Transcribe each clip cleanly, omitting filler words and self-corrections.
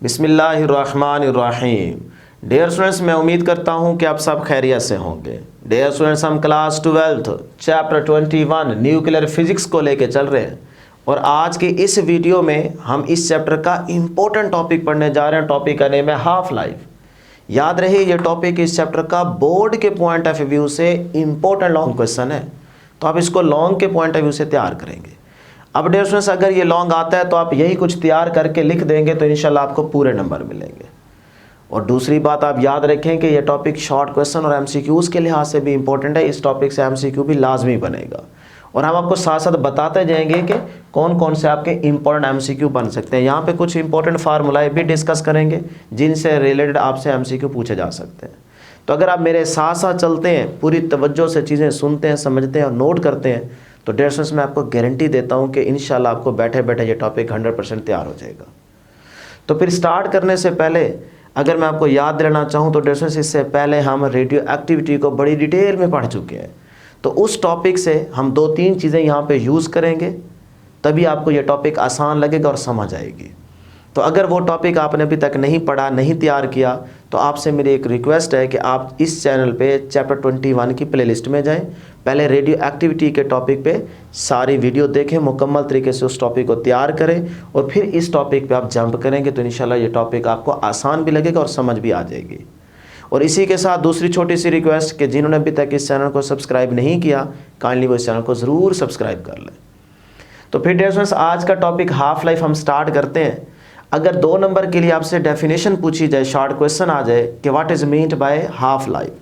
बिस्मिल्लाहिर्रहमानिर्रहीम। Dear students, मैं उम्मीद करता हूं कि आप सब खैरियत से होंगे। डियर स्टूडेंट्स, हम क्लास 12 चैप्टर 21 न्यूक्लियर फिजिक्स को लेके चल रहे हैं और आज की इस वीडियो में हम इस चैप्टर का इम्पोर्टेंट टॉपिक पढ़ने जा रहे हैं। टॉपिक का नेम है हाफ लाइफ। याद रहे, ये टॉपिक इस चैप्टर का बोर्ड के पॉइंट ऑफ व्यू से इम्पोर्टेंट लॉन्ग क्वेश्चन है, तो आप इसको लॉन्ग के पॉइंट ऑफ व्यू से तैयार करेंगे। अब डियर स्टूडेंट्स, अगर ये लॉन्ग आता है तो आप यही कुछ तैयार करके लिख देंगे तो इंशाल्लाह आपको पूरे नंबर मिलेंगे। और दूसरी बात आप याद रखें कि ये टॉपिक शॉर्ट क्वेश्चन और एमसीक्यूज़ के लिहाज से भी इंपॉर्टेंट है। इस टॉपिक से एमसीक्यू भी लाजमी बनेगा और हम आपको साथ साथ बताते जाएंगे कि कौन कौन से आपके इंपॉर्टेंट एमसीक्यू बन सकते हैं। यहाँ पे कुछ इंपॉर्टेंट फार्मूलाए भी डिस्कस करेंगे जिनसे रिलेटेड आपसे एमसीक्यू पूछे जा सकते हैं। तो अगर आप मेरे साथ साथ चलते हैं, पूरी तवज्जो से चीज़ें सुनते हैं, समझते हैं और नोट करते हैं, तो डियर स्टूडेंट्स मैं आपको गारंटी देता हूं कि इंशाल्लाह आपको बैठे बैठे ये टॉपिक 100% तैयार हो जाएगा। तो फिर स्टार्ट करने से पहले अगर मैं आपको याद दिलाना चाहूं तो डियर स्टूडेंट्स, इससे पहले हम रेडियो एक्टिविटी को बड़ी डिटेल में पढ़ चुके हैं। तो उस टॉपिक से हम 2-3 चीज़ें यहाँ पे यूज़ करेंगे, तभी आपको ये टॉपिक आसान लगेगा और समझ आएगी। तो अगर वो टॉपिक आपने अभी तक नहीं पढ़ा, नहीं तैयार किया, तो आपसे मेरी एक रिक्वेस्ट है कि आप इस चैनल पे चैप्टर 21 की प्लेलिस्ट में जाएं। पहले रेडियो एक्टिविटी के टॉपिक पे सारी वीडियो देखें, मुकम्मल तरीके से उस टॉपिक को तैयार करें और फिर इस टॉपिक पे आप जंप करेंगे तो इंशाल्लाह ये टॉपिक आपको आसान भी लगेगा और समझ भी आ जाएगी। और इसी के साथ दूसरी छोटी सी रिक्वेस्ट कि जिन्होंने अभी तक इस चैनल को सब्सक्राइब नहीं किया, काइंडली वो इस चैनल को ज़रूर सब्सक्राइब कर लें। तो फिर डियर स्टूडेंट्स, आज का टॉपिक हाफ लाइफ हम स्टार्ट करते हैं। अगर 2 नंबर के लिए आपसे डेफिनेशन पूछी जाए, शॉर्ट क्वेश्चन आ जाए कि what is meant by half life,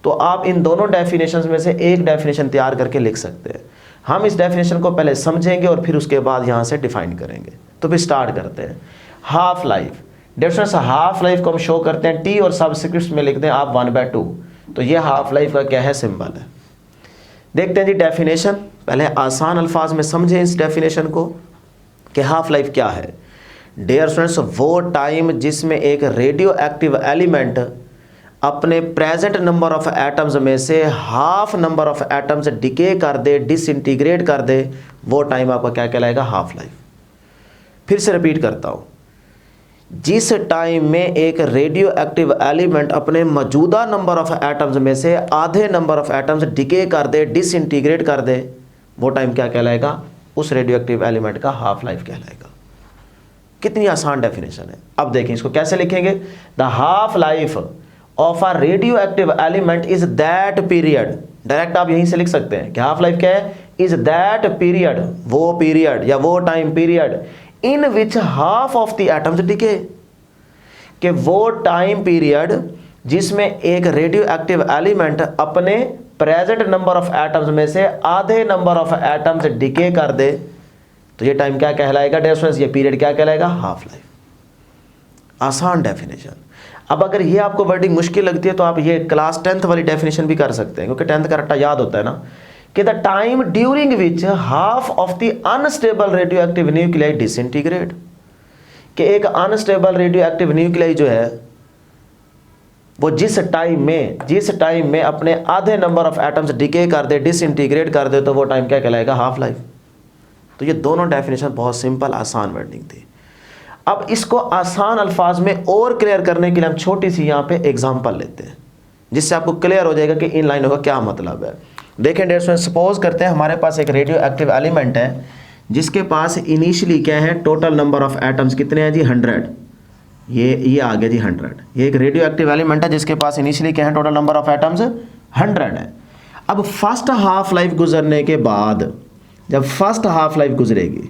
तो आप इन दोनों डेफिनेशंस में से एक डेफिनेशन तैयार करके लिख सकते हैं। हम इस डेफिनेशन को पहले समझेंगे और फिर उसके बाद यहाँ से डिफाइन करेंगे। तो फिर स्टार्ट करते हैं। Half life, dear students, half life को हम शो करते हैं टी और सबस्क्रिप्ट में लिखते हैं आप 1/2। तो ये हाफ लाइफ का क्या है, सिंबल है। देखते हैं जी डेफिनेशन। पहले आसान अल्फाज में समझें इस डेफिनेशन को कि हाफ लाइफ क्या है। डियर स्टूडेंट्स, वो टाइम जिसमें एक रेडियो एक्टिव एलिमेंट अपने प्रेजेंट नंबर ऑफ एटम्स में से half number of atoms decay कर दे, डिसइंटीग्रेट कर दे, वो टाइम आपका क्या कहलाएगा, हाफ लाइफ। फिर से रिपीट करता हूँ, जिस टाइम में एक रेडियो एक्टिव एलिमेंट अपने मौजूदा नंबर ऑफ एटम्स में से आधे नंबर ऑफ एटम्स डिके कर दे, डिसइंटीग्रेट कर दे, वो टाइम क्या कहलाएगा, उस रेडियो एक्टिव एलिमेंट का हाफ लाइफ कहलाएगा। कितनी आसान डेफिनेशन है। अब देखें इसको कैसे लिखेंगे। The half life of a radio active element is that period. Direct आप यहीं से लिख सकते हैं कि हाफ लाइफ क्या है, इज दैट पीरियड, वो पीरियड या वो time period in which half of the atoms decay, कि वो टाइम पीरियड जिसमें एक रेडियो एक्टिव एलिमेंट अपने प्रेजेंट नंबर ऑफ एटम्स में से आधे नंबर ऑफ एटम्स डिके कर दे, तो ये टाइम क्या कहलाएगा डियर स्टूडेंट्स, ये पीरियड क्या कहलाएगा, हाफ लाइफ। आसान डेफिनेशन। अब अगर ये आपको वर्डिंग मुश्किल लगती है तो आप ये क्लास 10th वाली डेफिनेशन भी कर सकते हैं, क्योंकि 10th का रट्टा याद होता है ना, कि the time during which half of the unstable radio active nuclei disintegrate, कि एक अनस्टेबल रेडियो एक्टिव न्यूक्लियाई जो है वो जिस टाइम में अपने आधे नंबर ऑफ एटम्स डिके कर दे, डिसइंटीग्रेट कर दे, तो वो टाइम क्या कहलाएगा, हाफ लाइफ। तो ये दोनों डेफिनेशन बहुत सिंपल आसान वर्डिंग थी। अब इसको आसान अल्फाज में और क्लियर करने के लिए हम छोटी सी यहाँ पे एग्जांपल लेते हैं, जिससे आपको क्लियर हो जाएगा कि इन लाइनों का क्या मतलब है। देखें डियर स्टूडेंट्स, सपोज करते हैं हमारे पास एक रेडियो एक्टिव एलिमेंट है जिसके पास इनिशियली क्या है, टोटल नंबर ऑफ एटम्स कितने हैं जी, 100। ये आ गया जी 100। ये एक रेडियो एक्टिव एलिमेंट है जिसके पास इनिशियली क्या है, टोटल नंबर ऑफ एटम्स 100 है। अब फर्स्ट हाफ लाइफ गुजरने के बाद, जब फर्स्ट हाफ लाइफ गुजरेगी,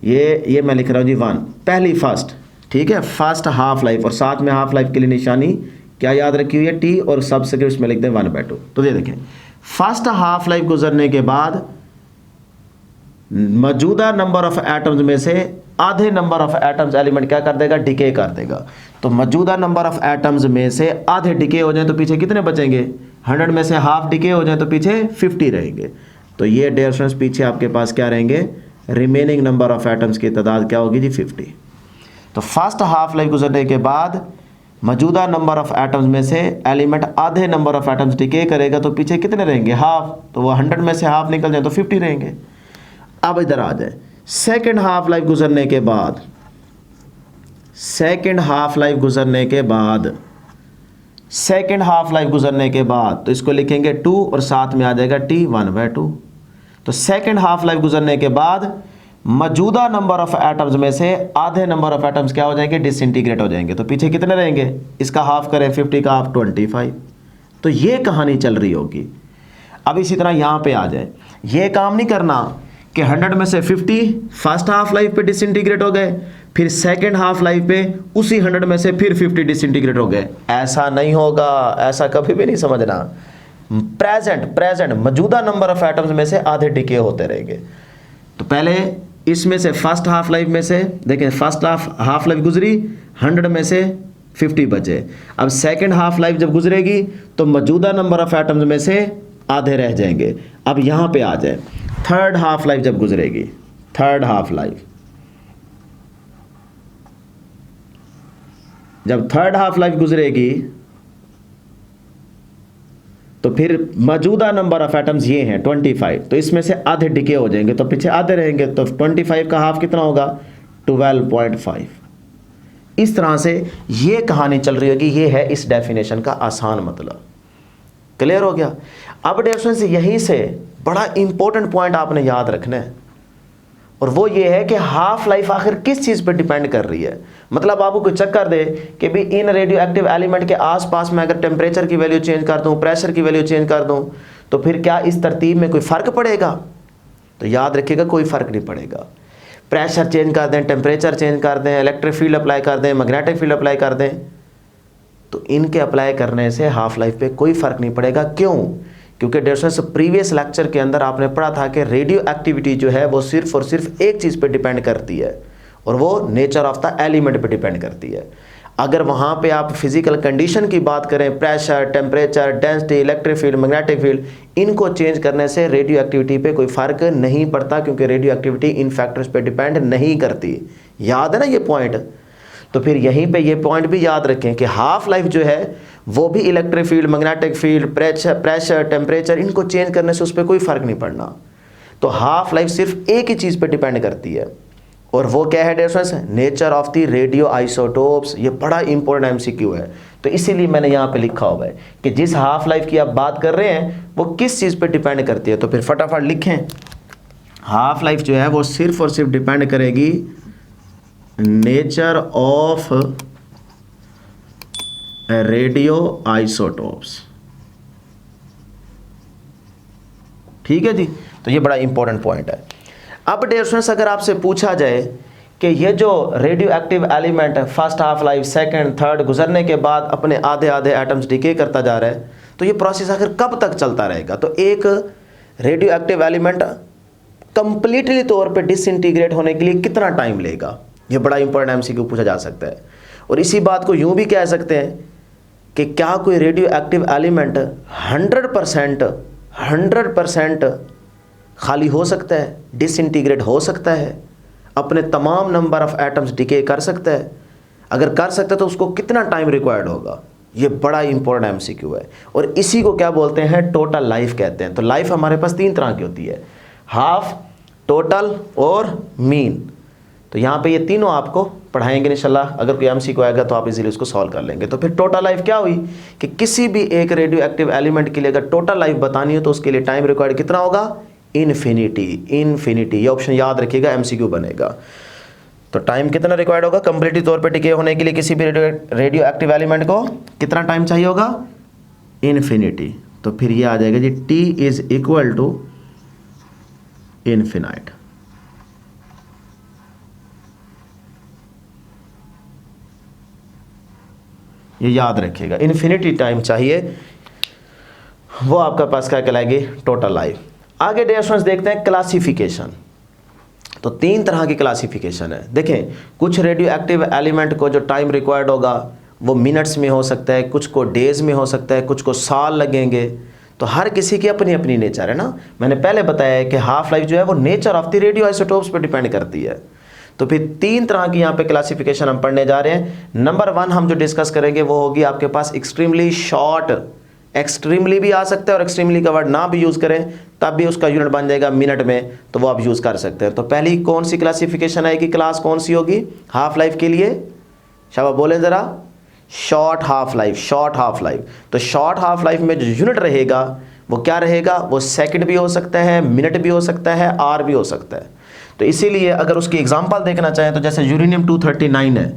ये मैं लिख रहा हूँ जी 1, पहली फर्स्ट, ठीक है, फर्स्ट हाफ लाइफ, और साथ में हाफ लाइफ के लिए निशानी क्या याद रखी हुई है, टी, और सबस्क्रिप्ट में लिखते हैं 1/2। तो ये देखें, फर्स्ट हाफ लाइफ गुजरने के बाद मौजूदा नंबर ऑफ एटम्स में से आधे नंबर ऑफ एटम्स एलिमेंट क्या कर देगा, डिके कर देगा। तो मौजूदा नंबर ऑफ एटम्स में से आधे डिके हो जाए तो पीछे कितने बचेंगे, 100 में से हाफ डिके हो जाए तो पीछे 50 रहेंगे। तो ये डियर स्टूडेंट्स पीछे आपके पास क्या रहेंगे, रिमेनिंग नंबर ऑफ एटम्स की तादाद क्या होगी जी, 50। तो फर्स्ट हाफ लाइफ गुजरने के बाद मौजूदा नंबर ऑफ एटम्स में से एलिमेंट आधे नंबर ऑफ एटम्स डिके करेगा तो पीछे कितने रहेंगे, हाफ। तो वो 100 में से हाफ निकल जाए तो 50 रहेंगे। अब इधर आ जाए, सेकेंड हाफ लाइफ गुजरने के बाद सेकेंड हाफ लाइफ गुजरने के बाद, सेकेंड हाफ लाइफ गुजरने के बाद तो इसको लिखेंगे 2 और साथ में आ जाएगा t 1/2। तो सेकेंड हाफ लाइफ गुजरने के बाद मौजूदा नंबर ऑफ एटम्स में से आधे नंबर ऑफ एटम्स क्या हो जाएंगे, डिसइंटीग्रेट हो जाएंगे। तो पीछे कितने रहेंगे, इसका हाफ करें 50 का हाफ 25। तो ये कहानी चल रही होगी। अब इसी तरह यहाँ पे आ जाए, ये काम नहीं करना कि 100 में से 50 फर्स्ट हाफ लाइफ पे डिसइंटीग्रेट हो गए, फिर सेकेंड हाफ लाइफ पे उसी 100 में से फिर 50 डिसइंटीग्रेट हो गए। ऐसा नहीं होगा, ऐसा कभी भी नहीं समझना। प्रेजेंट मौजूदा नंबर ऑफ एटम्स में से आधे डिके होते रहेंगे। तो पहले इसमें से फर्स्ट हाफ लाइफ में से देखें, फर्स्ट हाफ लाइफ गुजरी, 100 में से 50 बचे। अब सेकेंड हाफ लाइफ जब गुजरेगी तो मौजूदा नंबर ऑफ एटम्स में से आधे रह जाएंगे। अब यहाँ पे आ जाए, थर्ड हाफ लाइफ जब गुजरेगी, थर्ड हाफ लाइफ, जब थर्ड हाफ लाइफ गुजरेगी तो फिर मौजूदा नंबर ऑफ एटम्स ये हैं 25, तो इसमें से आधे डिके हो जाएंगे, तो पीछे आधे रहेंगे। तो 25 का हाफ कितना होगा, 12.5। इस तरह से ये कहानी चल रही होगी। ये है इस डेफिनेशन का आसान मतलब। क्लियर हो गया। अब डेफिनेशन से यहीं से बड़ा इंपॉर्टेंट पॉइंट आपने याद रखना है, और वो ये है कि हाफ लाइफ आखिर किस चीज़ पर डिपेंड कर रही है। मतलब आपको कोई चक्कर दे कि भी इन रेडियो एक्टिव एलिमेंट के आसपास में अगर टेम्परेचर की वैल्यू चेंज कर दूं, प्रेशर की वैल्यू चेंज कर दूं, तो फिर क्या इस तरतीब में कोई फ़र्क पड़ेगा? तो याद रखिएगा, कोई फ़र्क नहीं पड़ेगा। प्रेशर चेंज कर दें, टेम्परेचर चेंज कर दें, इलेक्ट्रिक फील्ड अप्लाई कर दें, मैग्नेटिक फील्ड अप्लाई कर दें, तो इनके अप्लाई करने से हाफ लाइफ पे कोई फ़र्क नहीं पड़ेगा। क्यों? क्योंकि डेफिनेशन प्रीवियस लेक्चर के अंदर आपने पढ़ा था कि रेडियो एक्टिविटी जो है वो सिर्फ और सिर्फ एक चीज़ पे डिपेंड करती है, और वो नेचर ऑफ द एलिमेंट पे डिपेंड करती है। अगर वहाँ पे आप फिजिकल कंडीशन की बात करें, pressure, temperature, density, electric field, magnetic field, इनको चेंज करने से रेडियो एक्टिविटी पे कोई फ़र्क नहीं पड़ता, क्योंकि रेडियो एक्टिविटी इन फैक्टर्स पे डिपेंड नहीं करती। याद है ना ये पॉइंट? तो फिर यहीं पे ये पॉइंट भी याद रखें कि हाफ लाइफ जो है वो भी electric field, magnetic field, pressure, temperature, इनको चेंज करने से उस पर कोई फ़र्क नहीं पड़ना। तो हाफ लाइफ सिर्फ एक ही चीज़ पे डिपेंड करती है, और वो क्या है difference? Nature of the radio isotopes. ये बड़ा इंपॉर्टेंट एमसीक्यू है, तो इसीलिए मैंने यहाँ पे लिखा हुआ है कि जिस हाफ लाइफ की आप बात कर रहे हैं वो किस चीज़ पे डिपेंड करती है। तो फिर फटाफट लिखें, हाफ लाइफ जो है वो सिर्फ और सिर्फ डिपेंड करेगी नेचर ऑफ रेडियो आइसोटोप्स। ठीक है जी, तो ये बड़ा इंपॉर्टेंट पॉइंट है। अब डियर स्टूडेंट्स, अगर आपसे पूछा जाए कि ये जो radio active element first half life, second, third गुजरने के बाद अपने आधे आधे एटम्स डिके करता जा रहा है, तो ये प्रोसेस आखिर कब तक चलता रहेगा? तो एक रेडियो एक्टिव एलिमेंट कंप्लीटली तौर पे डिसइंटीग्रेट होने के लिए कितना टाइम लेगा? ये बड़ा इंपॉर्टेंट एमसीक्यू पूछा जा सकता है। और इसी बात को यूं भी कह सकते हैं कि क्या कोई रेडियो एक्टिव एलिमेंट 100% खाली हो सकता है, डिसइंटीग्रेट हो सकता है, अपने तमाम नंबर ऑफ एटम्स डिके कर सकता है? अगर कर सकता है तो उसको कितना टाइम रिक्वायर्ड होगा? ये बड़ा इंपॉर्टेंट एमसीक्यू है, और इसी को क्या बोलते हैं? टोटल लाइफ कहते हैं। तो लाइफ हमारे पास 3 तरह की होती है, हाफ, टोटल और मीन। तो यहाँ पे ये तीनों आपको पढ़ाएंगे इंशाल्लाह। अगर कोई एमसीक्यू आएगा तो आप इजीली उसको सॉल्व कर लेंगे। तो फिर टोटल लाइफ क्या हुई कि किसी भी एक रेडियो एक्टिव एलिमेंट के लिए अगर टोटल लाइफ बतानी हो तो उसके लिए टाइम रिक्वायर्ड कितना होगा? इन्फिनिटी। ये ऑप्शन याद रखिएगा, एमसीक्यू बनेगा। तो टाइम कितना रिक्वायर्ड होगा कंप्लीटली तौर पे डिके होने के लिए? किसी भी रेडियो एक्टिव एलिमेंट को कितना टाइम चाहिए होगा? इन्फिनिटी। तो फिर ये आ जाएगा जी, T is equal to infinite. ये याद रखिएगा, इन्फिनिटी टाइम चाहिए, वो आपका पास क्या कहलाएगी? Total life. आगे डियर स्टूडेंट्स देखते हैं क्लासिफिकेशन। तो 3 तरह की क्लासिफिकेशन है। देखें, कुछ रेडियो एक्टिव एलिमेंट को जो टाइम रिक्वायर्ड होगा वो मिनट्स में हो सकता है, कुछ को डेज में हो सकता है, कुछ को साल लगेंगे। तो हर किसी की अपनी अपनी नेचर है ना। मैंने पहले बताया है कि हाफ लाइफ जो है वो nature of the radio isotopes पर डिपेंड करती है। तो फिर 3 तरह की यहाँ पे क्लासिफिकेशन हम पढ़ने जा रहे हैं। नंबर 1 हम जो डिस्कस करेंगे वो होगी आपके पास एक्सट्रीमली शॉर्ट। एक्सट्रीमली भी आ सकता है, और एक्सट्रीमली का वर्ड ना भी यूज़ करें तब भी उसका यूनिट बन जाएगा मिनट में, तो वो आप यूज़ कर सकते हैं। तो पहली कौन सी क्लासिफिकेशन आएगी? क्लास कौन सी होगी हाफ लाइफ के लिए? शाबाश बोलें ज़रा, short half life, short half life. तो शॉर्ट हाफ लाइफ में जो यूनिट रहेगा वो क्या रहेगा, वो सेकंड भी हो सकता है, मिनट भी हो सकता है, आवर भी हो सकता है। तो इसीलिए अगर उसकी एग्जांपल देखना चाहें तो जैसे यूरेनियम 239 है,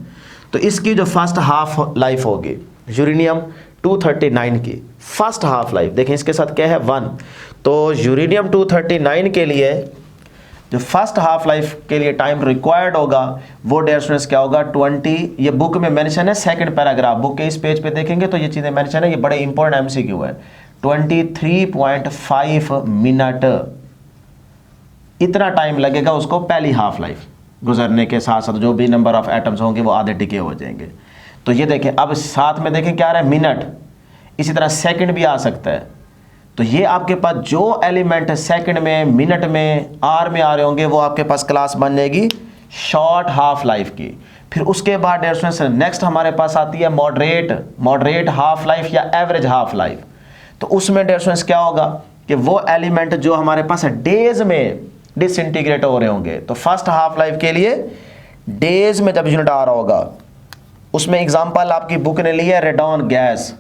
तो इसकी जो फर्स्ट हाफ लाइफ होगी यूरेनियम 239 की फर्स्ट हाफ लाइफ, देखें इसके साथ क्या है 1। तो यूरेनियम 239 के लिए जो फर्स्ट हाफ लाइफ के लिए टाइम रिक्वायर्ड होगा वो डियर स्टूडेंट्स क्या होगा 20, ये बुक में मेंशन है, सेकंड पैराग्राफ बुक के इस पेज पे देखेंगे तो ये चीज़ें मेंशन है, ये बड़े इंपॉर्टेंट एमसीक्यू है। 23.5 मिनट इतना टाइम लगेगा उसको पहली हाफ लाइफ गुजरने के साथ साथ जो भी नंबर ऑफ एटम्स होंगे वो आधे डिके हो जाएंगे। तो ये देखें, अब साथ में देखें क्या आ रहा है मिनट, इसी तरह सेकंड भी आ सकता है। तो ये आपके पास जो एलिमेंट सेकंड में, मिनट में, आवर में आ रहे होंगे वो आपके पास क्लास बन जाएगी शॉर्ट हाफ लाइफ की। फिर उसके बाद डियर स्टूडेंट्स नेक्स्ट हमारे पास आती है मॉडरेट हाफ लाइफ या एवरेज हाफ लाइफ। तो उसमें डियर स्टूडेंट्स क्या होगा कि वो एलिमेंट जो हमारे पास डेज में डिसइंटीग्रेट हो रहे होंगे, तो फर्स्ट हाफ लाइफ के लिए डेज में जब यूनिट आ रहा होगा, उसमें एग्जांपल आपकी बुक ने ली है रेडॉन गैस।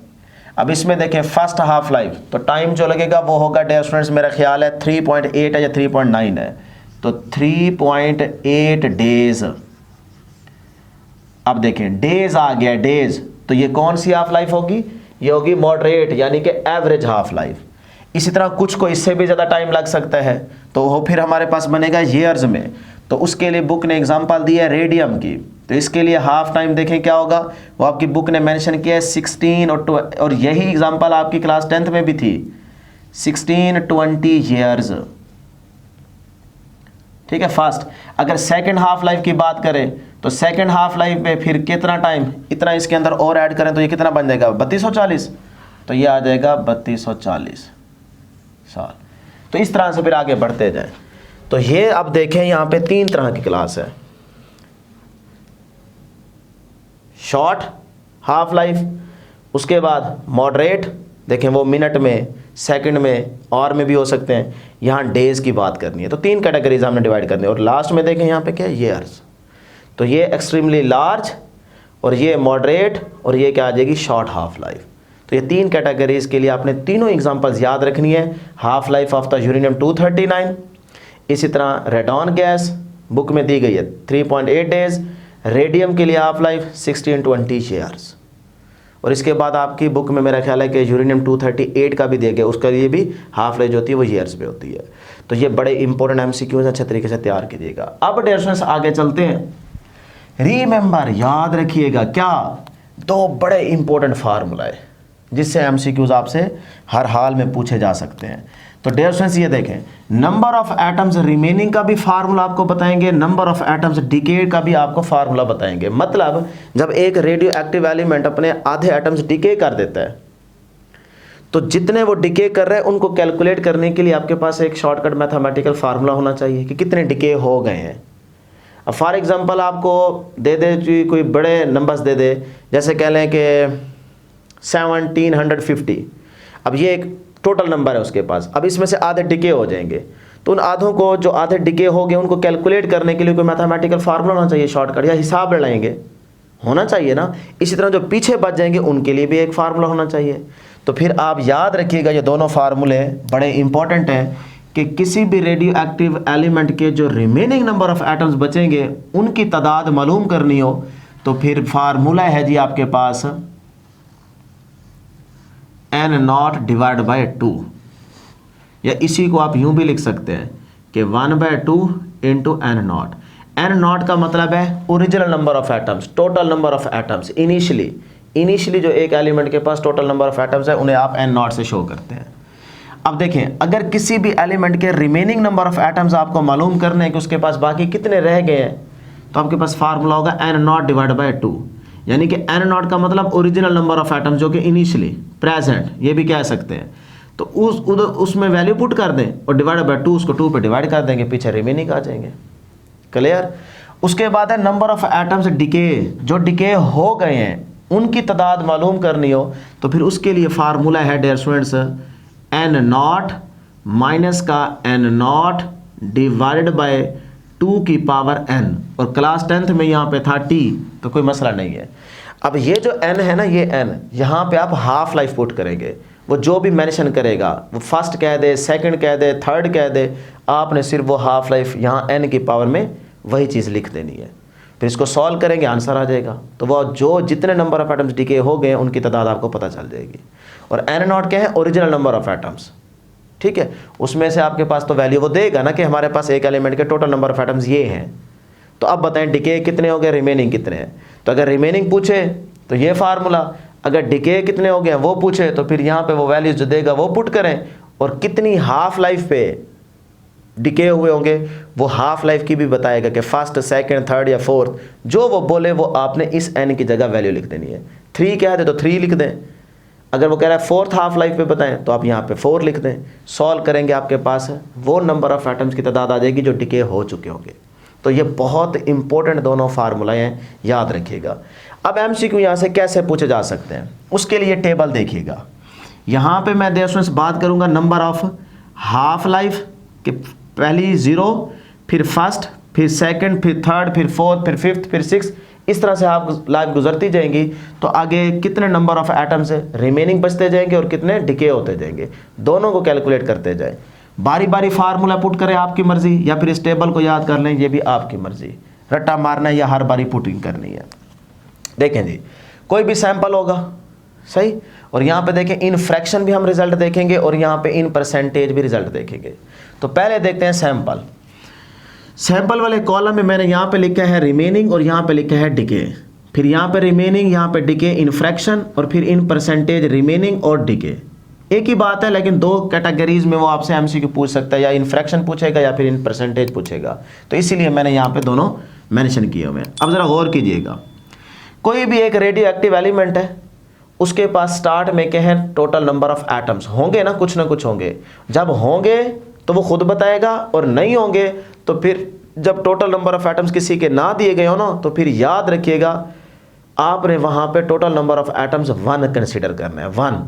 अब इसमें देखें फर्स्ट हाफ लाइफ, तो टाइम जो लगेगा वो होगा डियर स्टूडेंट्स मेरा ख्याल है 3.8 है या 3.9 है, तो 3.8 डेज। अब देखें डेज आ गया डेज, तो ये कौन सी हाफ लाइफ होगी, ये होगी मॉडरेट यानी कि एवरेज हाफ लाइफ। इसी तरह कुछ को इससे भी ज़्यादा टाइम लग सकता है, तो वो फिर हमारे पास बनेगा ईयर्स में। तो उसके लिए बुक ने एग्जांपल दी है रेडियम की, तो इसके लिए हाफ टाइम देखें क्या होगा, वो आपकी बुक ने मेंशन किया है 16 और यही एग्जांपल आपकी क्लास 10th में भी थी 16-20 ईयर्स। ठीक है फर्स्ट। अगर सेकंड हाफ लाइफ की बात करें तो सेकंड हाफ लाइफ में फिर कितना टाइम, इतना इसके अंदर और ऐड करें तो ये कितना बन जाएगा 3240, तो ये आ जाएगा 3240 साल। तो इस तरह से फिर आगे बढ़ते जाएं। तो ये अब देखें यहाँ पे 3 तरह की क्लास है, शॉर्ट हाफ लाइफ, उसके बाद मॉडरेट, देखें वो मिनट में, सेकंड में, और में भी हो सकते हैं, यहाँ डेज की बात करनी है। तो 3 कैटेगरीज हमने डिवाइड करनी है। और लास्ट में देखें यहाँ पे क्या है ईयर्स, तो ये एक्सट्रीमली लार्ज और ये मॉडरेट और ये क्या आ जाएगी शॉर्ट हाफ लाइफ। तो ये 3 कैटेगरीज के लिए आपने तीनों एग्जांपल्स याद रखनी है। Half life of the uranium 239, इसी तरह रेडॉन गैस बुक में दी गई है 3.8 डेज, रेडियम के लिए हाफ लाइफ 16-20 ईयर्स। और इसके बाद आपकी बुक में मेरा ख्याल है कि यूरेनियम 238 का भी दिया गया, उसका लिए भी हाफ लाइफ जो होती है वो ईयर्स पे होती है। तो ये बड़े इंपॉर्टेंट एमसीक्यूज अच्छे तरीके से तैयार कीजिएगा। अब डियर स्टूडेंट्स आगे चलते हैं। रिमेंबर याद रखिएगा क्या, 2 बड़े इंपॉर्टेंट फार्मूला है जिससे एमसीक्यूज आपसे हर हाल में पूछे जा सकते हैं। तो डियर स्टूडेंट्स ये देखें, नंबर ऑफ एटम्स रिमेनिंग का भी फार्मूला आपको बताएंगे, नंबर ऑफ एटम्स डिके का भी आपको फार्मूला बताएंगे। मतलब जब एक रेडियो एक्टिव एलिमेंट अपने आधे एटम्स डिके कर देता है तो जितने वो डिके कर रहे हैं उनको कैलकुलेट करने के लिए आपके पास एक शॉर्टकट मैथमेटिकल फार्मूला होना चाहिए कि कितने डिके हो गए हैं। अब फॉर एग्जांपल आपको दे दे कोई बड़े नंबर्स दे दे, जैसे कह लें कि 1750। अब ये एक टोटल नंबर है उसके पास, अब इसमें से आधे डिके हो जाएंगे, तो उन आधों को जो आधे डिके हो गए उनको कैलकुलेट करने के लिए कोई मैथमेटिकल फार्मूला होना चाहिए, शॉर्टकट या हिसाब लगाएंगे, होना चाहिए ना। इसी तरह जो पीछे बच जाएंगे उनके लिए भी एक फार्मूला होना चाहिए। तो फिर आप याद रखिएगा ये दोनों फार्मूले बड़े इंपॉर्टेंट हैं कि किसी भी रेडियो एक्टिव एलिमेंट के जो रिमेनिंग नंबर ऑफ एटम्स बचेंगे उनकी तादाद मालूम करनी हो तो फिर फार्मूला है जी आपके पास n0 डिवाइड बाय 2, या इसी को आप यूं भी लिख सकते हैं कि 1/2 इंटू n0। n0 का मतलब है original number of atoms, total number of atoms initially जो एक एलिमेंट के पास टोटल नंबर ऑफ एटम्स है उन्हें आप n0 से शो करते हैं। अब देखें, अगर किसी भी एलिमेंट के रिमेनिंग नंबर ऑफ एटम्स आपको मालूम करने हैं कि उसके पास बाकी कितने रह गए हैं, तो आपके पास फार्मूला होगा n0 डिवाइड बाय 2, यानी कि n0 का मतलब ओरिजिनल नंबर ऑफ एटम्स जो कि इनिशियली प्रेजेंट, ये भी कह सकते हैं। तो उसमें वैल्यू पुट कर दें और डिवाइड बाय 2, उसको 2 पे डिवाइड कर देंगे, पीछे रिमेनिंग आ जाएंगे। क्लियर। उसके बाद है नंबर ऑफ एटम्स डिके, जो डिके हो गए हैं उनकी तादाद मालूम करनी हो तो फिर उसके लिए फार्मूला है डियर स्टूडेंट्स n0 माइनस का n0 डिवाइडेड बाय 2 की पावर n, और क्लास 10th में यहाँ पे था t, तो कोई मसला नहीं है। अब ये जो n है ना, ये n यहाँ पे आप हाफ लाइफ पुट करेंगे, वो जो भी मेंशन करेगा, वो फर्स्ट कह दे, सेकंड कह दे, थर्ड कह दे, आपने सिर्फ वो हाफ लाइफ यहाँ n की पावर में वही चीज़ लिख देनी है। फिर इसको सॉल्व करेंगे, आंसर आ जाएगा। तो वो जो जितने नंबर ऑफ एटम्स डिके हो गए उनकी तादाद आपको पता चल जाएगी। और n नॉट क्या है? ओरिजिनल नंबर ऑफ एटम्स, ठीक है। उसमें से आपके पास तो वैल्यू वो देगा ना कि हमारे पास एक एलिमेंट के टोटल नंबर ऑफ एटम्स ये हैं। तो अब बताएं डिके कितने हो गए, रिमेनिंग कितने हैं। तो अगर रिमेनिंग पूछे तो ये फार्मूला, अगर डिके कितने हो गए वो पूछे तो फिर यहाँ पे वो वैल्यूज जो देगा वो पुट करें, और कितनी हाफ लाइफ पे डिके हुए होंगे वो हाफ लाइफ की भी बताएगा कि फर्स्ट, सेकंड, थर्ड या फोर्थ, जो वो बोले वो आपने इस n की जगह वैल्यू लिख देनी है। 3 क्या है तो 3 लिख दें। अगर वो कह रहा है फोर्थ हाफ लाइफ पे बताएं तो आप यहाँ पे 4 लिख दें। सॉल्व करेंगे, आपके पास वो नंबर ऑफ एटम्स की तादाद आ जाएगी जो डिके हो चुके होंगे। तो ये बहुत इंपॉर्टेंट दोनों फार्मूला हैं, याद रखिएगा। अब MCQ यहाँ से कैसे पूछे जा सकते हैं, उसके लिए टेबल देखिएगा। यहाँ पे मैं देश बात करूँगा नंबर ऑफ हाफ लाइफ के, पहली 0, फिर फर्स्ट, फिर सेकंड, फिर थर्ड, फिर फोर्थ, फिर फिफ्थ, फिर सिक्स, इस तरह से आप लाइफ गुजरती जाएंगी। तो आगे कितने नंबर ऑफ एटम्स रिमेनिंग बचते जाएंगे और कितने डिके होते जाएंगे, दोनों को कैलकुलेट करते जाएं। बारी बारी फार्मूला पुट करें, आपकी मर्जी, या फिर इस टेबल को याद कर लें, ये भी आपकी मर्जी। रट्टा मारना है या हर बारी पुटिंग करनी है। देखें जी, कोई भी सैंपल होगा, सही, और यहाँ पे देखें इन फ्रैक्शन भी हम रिजल्ट देखेंगे और यहाँ पे इन परसेंटेज भी रिजल्ट देखेंगे। तो पहले देखते हैं सैंपल। सैंपल वाले कॉलम में मैंने यहाँ पे लिखा है रिमेनिंग और यहाँ पे लिखा है डिके, फिर यहाँ पे रिमेनिंग, यहाँ पे डिके, इन फ्रैक्शन, और फिर इन परसेंटेज रिमेनिंग और डिके। एक ही बात है, लेकिन दो कैटेगरीज में वो आपसे MCQ पूछ सकता है, या इन फ्रैक्शन पूछेगा या फिर इन परसेंटेज पूछेगा। तो इसीलिए मैंने यहाँ पे दोनों मेंशन किए हुए हैं। अब ज़रा गौर कीजिएगा, कोई भी एक रेडियो एक्टिव एलिमेंट है, उसके पास स्टार्ट में क्या है, टोटल नंबर ऑफ एटम्स होंगे ना, कुछ ना कुछ होंगे। जब होंगे तो वो खुद बताएगा, और नहीं होंगे तो फिर जब टोटल नंबर ऑफ एटम्स किसी के ना दिए गए हो ना, तो फिर याद रखिएगा आपने वहाँ पे total number of atoms 1 consider करना है, 1।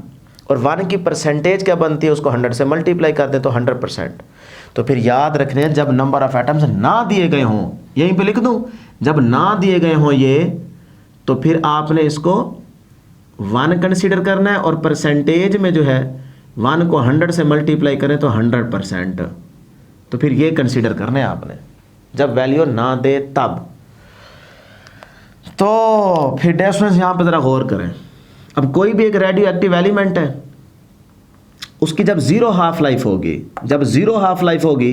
और 1 की परसेंटेज क्या बनती है, उसको 100 से मल्टीप्लाई कर दें तो 100%। तो फिर याद रखने जब नंबर ऑफ एटम्स ना दिए गए हों, यहीं पे लिख दूं, जब ना दिए गए हों ये, तो फिर आपने इसको 1 कंसीडर करना है, और परसेंटेज में जो है 1 को 100 से मल्टीप्लाई करें तो 100%। तो फिर ये कंसीडर करना है आपने, जब वैल्यू ना दे तब। तो फिर डेफिनेशन यहाँ पे ज़रा गौर करें। अब कोई भी एक रेडियो एक्टिव एलिमेंट है, उसकी जब 0 हाफ लाइफ होगी, जब 0 हाफ लाइफ होगी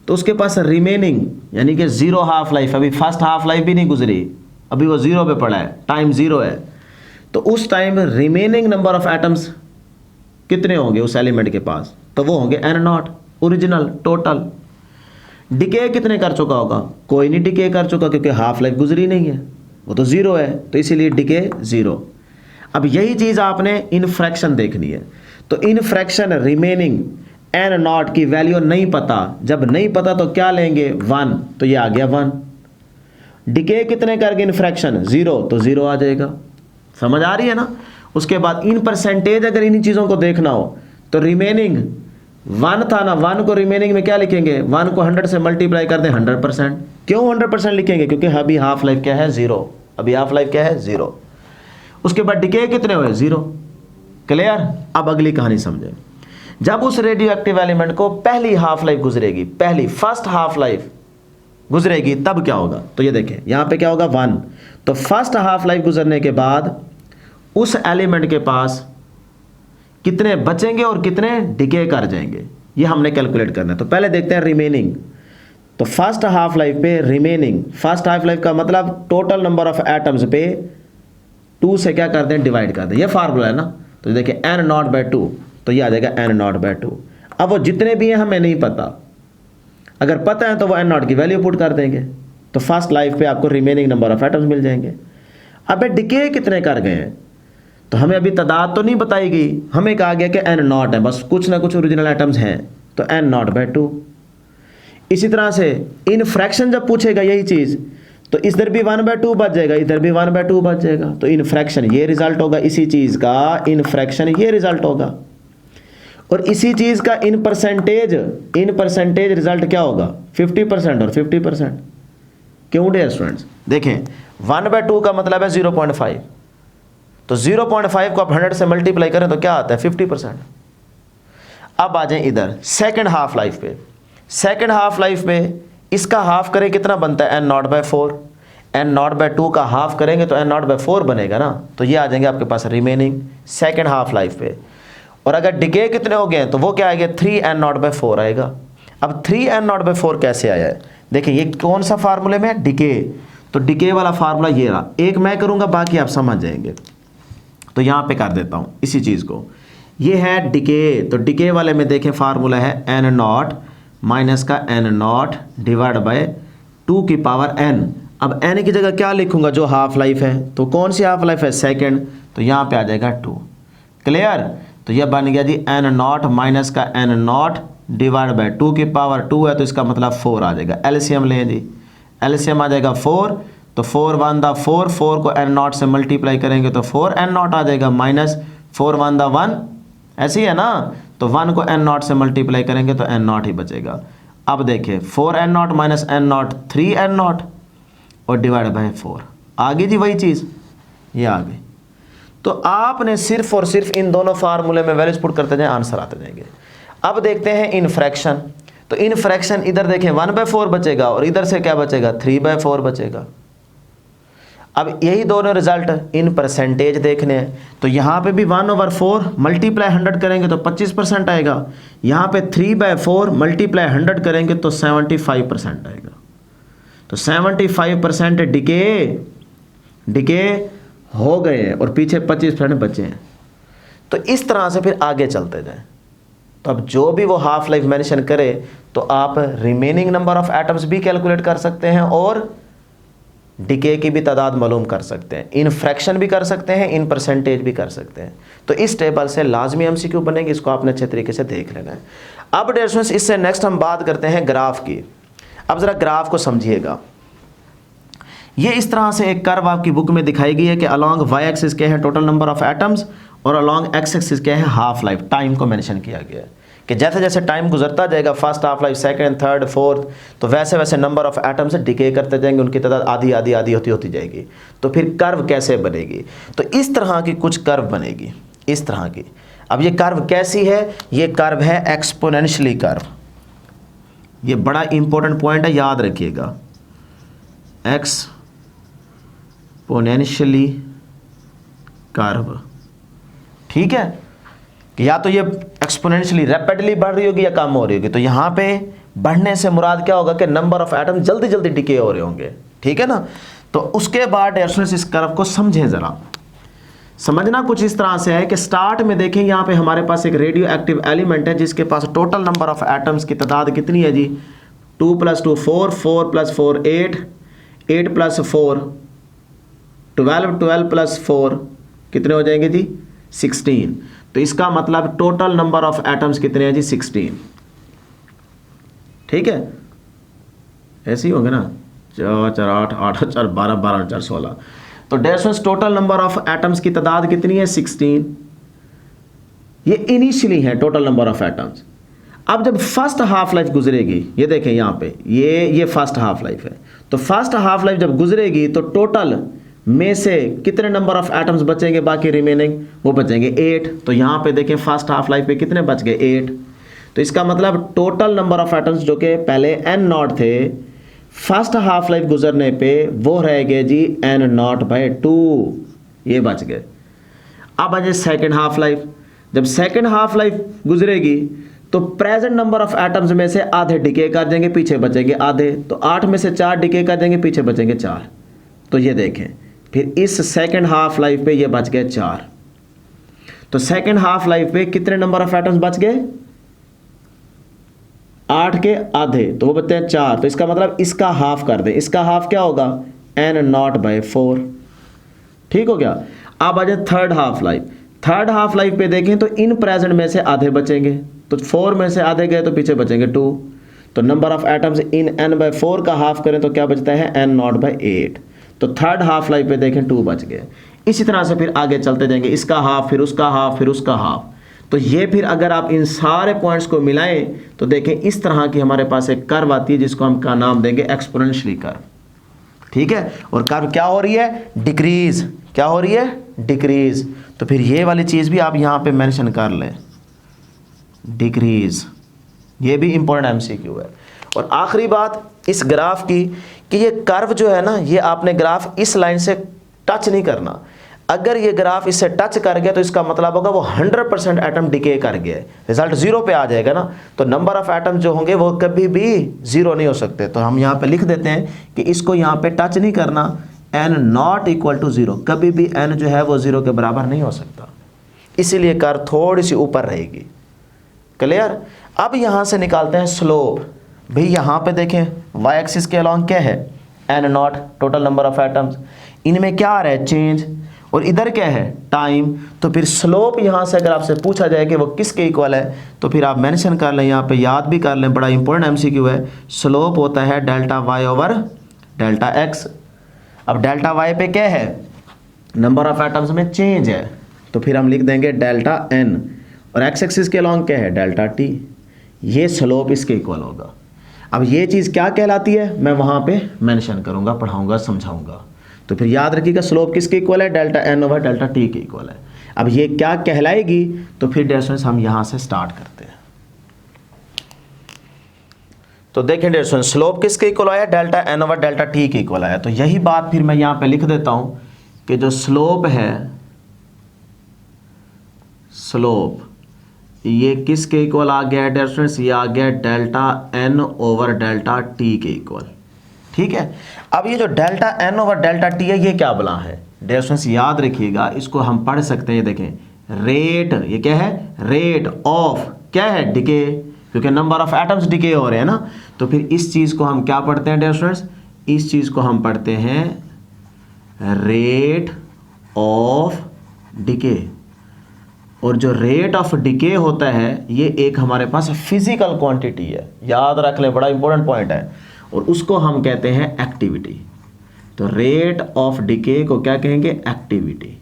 तो उसके पास रिमेनिंग, यानी कि 0 हाफ लाइफ, अभी फर्स्ट हाफ लाइफ भी नहीं गुजरी, अभी वो 0 पे पड़ा है, टाइम 0 है। तो उस time remaining number of atoms कितने होंगे उस एलिमेंट के पास, तो वो होंगे n0, ओरिजिनल टोटल। डिके कितने कर चुका होगा, कोई नहीं डिके कर चुका, क्योंकि हाफ लाइफ गुजरी नहीं है, वो तो 0 है, तो इसीलिए डिके 0। अब यही चीज़ आपने इन फ्रैक्शन देखनी है। तो इन फ्रैक्शन रिमेनिंग n0 की वैल्यू नहीं पता, जब नहीं पता तो क्या लेंगे, 1, तो ये आ गया 1। डिके कितने करके इन फ्रैक्शन 0, तो 0 आ जाएगा। समझ आ रही है ना। उसके बाद इन परसेंटेज अगर इन्हीं चीज़ों को देखना हो तो रिमेनिंग 1 था ना, 1 को रिमेनिंग में क्या लिखेंगे, 1 को 100 से मल्टीप्लाई कर दें 100%। क्यों 100% लिखेंगे, क्योंकि अभी हाफ लाइफ क्या है 0, अभी हाफ लाइफ क्या है 0। उसके बाद डिके कितने हुए 0। क्लियर। अब अगली कहानी समझें। जब उस रेडियो एक्टिव एलिमेंट को पहली हाफ लाइफ गुजरेगी, पहली फर्स्ट हाफ लाइफ गुजरेगी, तब क्या होगा, तो ये देखें यहाँ पे क्या होगा 1। तो फर्स्ट हाफ लाइफ गुजरने के बाद उस एलिमेंट के पास कितने बचेंगे और कितने डिके कर जाएंगे, ये हमने कैलकुलेट करना है। तो पहले देखते हैं रिमेनिंग। तो फर्स्ट हाफ लाइफ पे रिमेनिंग, फर्स्ट हाफ लाइफ का मतलब टोटल नंबर ऑफ एटम्स पे 2 से क्या कर दें, डिवाइड कर दें। ये फार्मूला है ना। तो देखिए n0/2, तो ये आ जाएगा n0/2। अब वो जितने भी हैं हमें नहीं पता, अगर पता है तो वो n0 की वैल्यू पुट कर देंगे, तो फर्स्ट लाइफ पे आपको रिमेनिंग नंबर ऑफ एटम्स मिल जाएंगे। अब डिके कितने कर गए हैं, तो हमें अभी तादाद तो नहीं बताई गई, हमें कहा गया कि n0 है, बस कुछ ना कुछ ओरिजिनल एटम्स हैं, तो n0/2। इसी तरह से इन फ्रैक्शन जब पूछेगा यही चीज़, तो इधर भी 1/2 बच जाएगा, इधर भी 1/2 बच जाएगा। तो इन फ्रैक्शन ये रिजल्ट होगा इसी चीज़ का, इन फ्रैक्शन ये रिजल्ट होगा। और इसी चीज का इन परसेंटेज रिजल्ट क्या होगा 50% और 50%। क्यों डियर स्टूडेंट्स? देखें 1/2 का मतलब है 0.5, तो 0.5 को आप 100 से मल्टीप्लाई करें तो क्या आता है 50%। अब आ जाए इधर सेकंड हाफ लाइफ पे। सेकंड हाफ लाइफ पे इसका हाफ करें कितना बनता है n0/4, n0/2 का हाफ करेंगे तो n0/4 बनेगा ना, तो ये आ जाएंगे आपके पास रिमेनिंग सेकंड हाफ लाइफ पे। और अगर डिके कितने हो गए तो वो क्या आएगा 3n0/4 आएगा। अब 3n0/4 कैसे आया है? देखिए ये कौन सा फार्मूले में डिके, तो डिके वाला फार्मूला ये रहा, एक मैं करूंगा बाकी आप समझ जाएंगे। तो यहां पे कर देता हूं इसी चीज को, ये है डिके, तो डिके वाले में देखें फार्मूला है n0 माइनस का n0 डिवाइड बाय 2 की पावर n। अब n की जगह क्या लिखूंगा जो हाफ लाइफ है, तो कौन सी हाफ लाइफ है सेकंड, तो यहां पे आ जाएगा 2। क्लियर? तो यह बन गया जी n0 माइनस का n0 डिवाइड बाय 2 की पावर 2 है, तो इसका मतलब 4 आ जाएगा। एलसीएम लें जी, एलसीएम आ जाएगा 4, तो 4 1 दा 4, 4 को n0 से मल्टीप्लाई करेंगे तो 4n0 आ जाएगा, माइनस 4 1 दा 1, ऐसी है ना, तो 1 को n0 से मल्टीप्लाई करेंगे तो n0 ही बचेगा। अब देखिए 4n0 माइनस n0 3n0 और डिवाइड बाय 4, आ गई जी वही चीज़, ये आ गई। तो आपने सिर्फ और सिर्फ इन दोनों फार्मूले में वैल्यूज पुट करते जाए, आंसर आते जाएंगे। अब देखते हैं इन फ्रैक्शन, तो इन फ्रैक्शन इधर देखें 1/4 बचेगा और इधर से क्या बचेगा 3/4 बचेगा। अब यही दोनों रिजल्ट इन परसेंटेज देखने हैं, तो यहाँ पे भी 1/4 मल्टीप्लाई 100 करेंगे तो 25% आएगा, यहाँ पे 3/4 मल्टीप्लाई 100 करेंगे तो 75% आएगा। तो 75% डिके हो गए हैं और पीछे 25% बचे हैं। तो इस तरह से फिर आगे चलते जाएं। तो अब जो भी वो हाफ लाइफ मेंशन करे तो आप रिमेनिंग नंबर ऑफ एटम्स भी कैलकुलेट कर सकते हैं और डिके की भी तादाद मालूम कर सकते हैं, इन फ्रैक्शन भी कर सकते हैं, इन परसेंटेज भी कर सकते हैं। तो इस टेबल से लाजमी एमसीक्यू बनेगी, इसको आपने अच्छे तरीके से देख लेना है। अब डियर स्टूडेंट्स इससे नेक्स्ट हम बात करते हैं ग्राफ की। अब ज़रा ग्राफ को समझिएगा, ये इस तरह से एक कर्व आपकी बुक में दिखाई गई है कि अलॉन्ग वाई एक्सिस क्या है टोटल नंबर ऑफ एटम्स और अलॉन्ग एक्स एक्सिस क्या है हाफ लाइफ, टाइम को मेंशन किया गया है कि जैसे जैसे टाइम गुजरता जाएगा first half life, second, third, fourth, तो वैसे वैसे नंबर ऑफ एटम्स डिके करते जाएंगे, उनकी तादाद आधी आधी आधी होती जाएगी। तो फिर कर्व कैसे बनेगी? तो इस तरह की कुछ कर्व बनेगी, इस तरह की। अब ये कर्व कैसी है? ये कर्व है एक्सपोनेंशियली कर्व। ये बड़ा इंपॉर्टेंट पॉइंट है, याद रखिएगा, एक्सपोनेंशियली कर्व। ठीक है, कि या तो ये एक्सपोनेंशियली रैपिडली बढ़ रही होगी या कम हो रही होगी। तो यहाँ पे बढ़ने से मुराद क्या होगा कि नंबर ऑफ एटम जल्दी जल्दी डिके हो रहे होंगे। ठीक है ना? तो उसके बाद इस कर्व को समझें ज़रा। समझना कुछ इस तरह से है कि स्टार्ट में देखें यहाँ पे हमारे पास एक रेडियो एक्टिव एलिमेंट है जिसके पास टोटल नंबर ऑफ एटम्स की तादाद कितनी है जी 2 + 2 4, 4 + 4 8, 8 + 4 12, 12 + 4 कितने हो जाएंगे जी 16। तो इसका मतलब टोटल नंबर ऑफ एटम्स कितने हैं जी 16। ठीक है, ऐसे ही होंगे ना, 4 4 8 8 4 12 12 4 16। तो decimals total number of atoms की तादाद कितनी है 16। ये इनिशियली है टोटल नंबर ऑफ एटम्स। अब जब फर्स्ट हाफ लाइफ गुजरेगी, ये देखें यहाँ पे ये फर्स्ट हाफ लाइफ है, तो फर्स्ट हाफ लाइफ जब गुजरेगी तो टोटल में से कितने नंबर ऑफ एटम्स बचेंगे, बाकी रिमेनिंग वो बचेंगे 8। तो यहाँ पे देखें फर्स्ट हाफ लाइफ पे कितने बच गए 8। तो इसका मतलब टोटल नंबर ऑफ एटम्स जो कि पहले n0 थे फर्स्ट हाफ लाइफ गुजरने पे वो रह गए जी n0/2, ये बच गए। अब आ जाए सेकेंड हाफ लाइफ। जब सेकेंड हाफ लाइफ गुजरेगी तो प्रेजेंट नंबर ऑफ एटम्स में से आधे डिके कर देंगे, पीछे बचेंगे आधे। तो 8 में से 4 डिके कर देंगे, पीछे बचेंगे 4। तो ये देखें फिर इस सेकेंड हाफ लाइफ पे ये बच गए 4। तो सेकेंड हाफ लाइफ पे कितने नंबर ऑफ एटम्स बच गए 8 के आधे, तो वो बचते हैं 4। तो इसका मतलब इसका हाफ कर दें, इसका हाफ क्या होगा n0/4। ठीक हो गया। अब आ जाए third half life. Third half life पे देखें तो इन प्रेजेंट में से आधे बचेंगे, तो 4 में से आधे गए तो पीछे बचेंगे 2। तो number of atoms in n/4 का हाफ करें तो क्या बचता है n0/8। तो थर्ड हाफ लाइफ पे देखें 2 बच गए। इसी तरह से फिर आगे चलते जाएंगे, इसका हाफ, फिर उसका हाफ, फिर उसका हाफ। तो ये फिर अगर आप इन सारे पॉइंट्स को मिलाएं तो देखें इस तरह की हमारे पास एक कर्व आती है जिसको हम का नाम देंगे एक्सपोनेंशियली कर्व, ठीक है। और कर्व क्या हो रही है, डिक्रीज, क्या हो रही है, डिक्रीज। तो फिर ये वाली चीज़ भी आप यहाँ पे मेंशन कर लें, डिक्रीज, ये भी इंपॉर्टेंट एमसीक्यू है। और आखिरी बात इस ग्राफ की कि ये कर्व जो है ना, ये आपने ग्राफ इस लाइन से टच नहीं करना। अगर ये ग्राफ इससे टच कर गया तो इसका मतलब होगा वो 100% एटम डिके कर गया, रिजल्ट 0 पे आ जाएगा ना। तो नंबर ऑफ एटम जो होंगे वो कभी भी 0 नहीं हो सकते। तो हम यहाँ पे लिख देते हैं कि इसको यहाँ पे टच नहीं करना, n नॉट इक्वल टू 0, कभी भी n जो है वो 0 के बराबर नहीं हो सकता, इसीलिए कर्व थोड़ी सी ऊपर रहेगी। क्लियर। अब यहाँ से निकालते हैं स्लोप। भाई यहाँ पे देखें y एक्सिस के अलॉन्ग क्या है, n not, total number of atoms, इनमें क्या आ रहा है, चेंज, और इधर क्या है, टाइम। तो फिर स्लोप यहाँ से अगर आपसे पूछा जाए कि वो किसके इक्वल है तो फिर आप मेंशन कर लें, यहाँ पे याद भी कर लें, बड़ा इंपॉर्टेंट एमसीक्यू है। स्लोप होता है delta y over delta x। अब डेल्टा y पे क्या है, नंबर ऑफ एटम्स में चेंज है, तो फिर हम लिख देंगे डेल्टा n, और x एक्सिस के अलॉन्ग क्या है, डेल्टा t। ये स्लोप इसके इक्वल होगा। अब ये चीज़ क्या कहलाती है मैं वहाँ पे मेंशन करूँगा, पढ़ाऊँगा, समझाऊँगा। तो फिर याद रखिएगा स्लोप किसके इक्वल है, delta n over delta t के इक्वल है। अब ये क्या कहलाएगी, तो फिर डियर स्टूडेंट्स हम यहाँ से स्टार्ट करते हैं। तो देखें डियर स्टूडेंट्स स्लोप किसके इक्वल आया, delta n over delta t के इक्वल आया। तो यही बात फिर मैं यहाँ पे लिख देता हूँ कि जो स्लोप है, स्लोप ये किसके इक्वल आ गया डियर स्टूडेंट्स, ये आ गया delta n over delta t के इक्वल, ठीक है। अब ये जो delta n over delta t है ये क्या बला है डियर स्टूडेंट्स, याद रखिएगा इसको हम पढ़ सकते हैं। ये देखें रेट, ये क्या है, रेट ऑफ क्या है, डिके, क्योंकि नंबर ऑफ एटम्स डिके हो रहे हैं ना। तो फिर इस चीज़ को हम क्या पढ़ते हैं डियर स्टूडेंट्स, इस चीज़ को हम पढ़ते हैं रेट ऑफ डिके। और जो रेट ऑफ डिके होता है ये एक हमारे पास फिजिकल क्वांटिटी है, याद रख लें, बड़ा इंपॉर्टेंट पॉइंट है, और उसको हम कहते हैं एक्टिविटी। तो रेट ऑफ डिके को क्या कहेंगे, एक्टिविटी,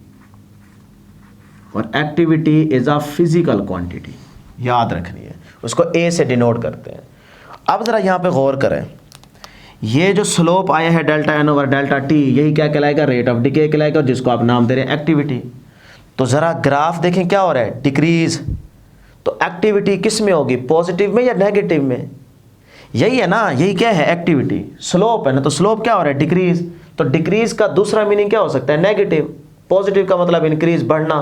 और activity is a physical quantity, याद रखनी है, उसको ए से डिनोट करते हैं। अब जरा यहाँ पे गौर करें, ये जो स्लोप आया है delta n over delta t, यही क्या कहलाएगा, रेट ऑफ डिके कहलाएगा, जिसको आप नाम दे रहे हैं एक्टिविटी। तो ज़रा ग्राफ देखें क्या हो रहा है, डिक्रीज। तो एक्टिविटी किस में होगी, पॉजिटिव में या नेगेटिव में, यही है ना, यही क्या है, एक्टिविटी। स्लोप है ना, तो स्लोप क्या हो रहा है, डिक्रीज। तो डिक्रीज का दूसरा मीनिंग क्या हो सकता है, नेगेटिव। पॉजिटिव का मतलब इंक्रीज, बढ़ना।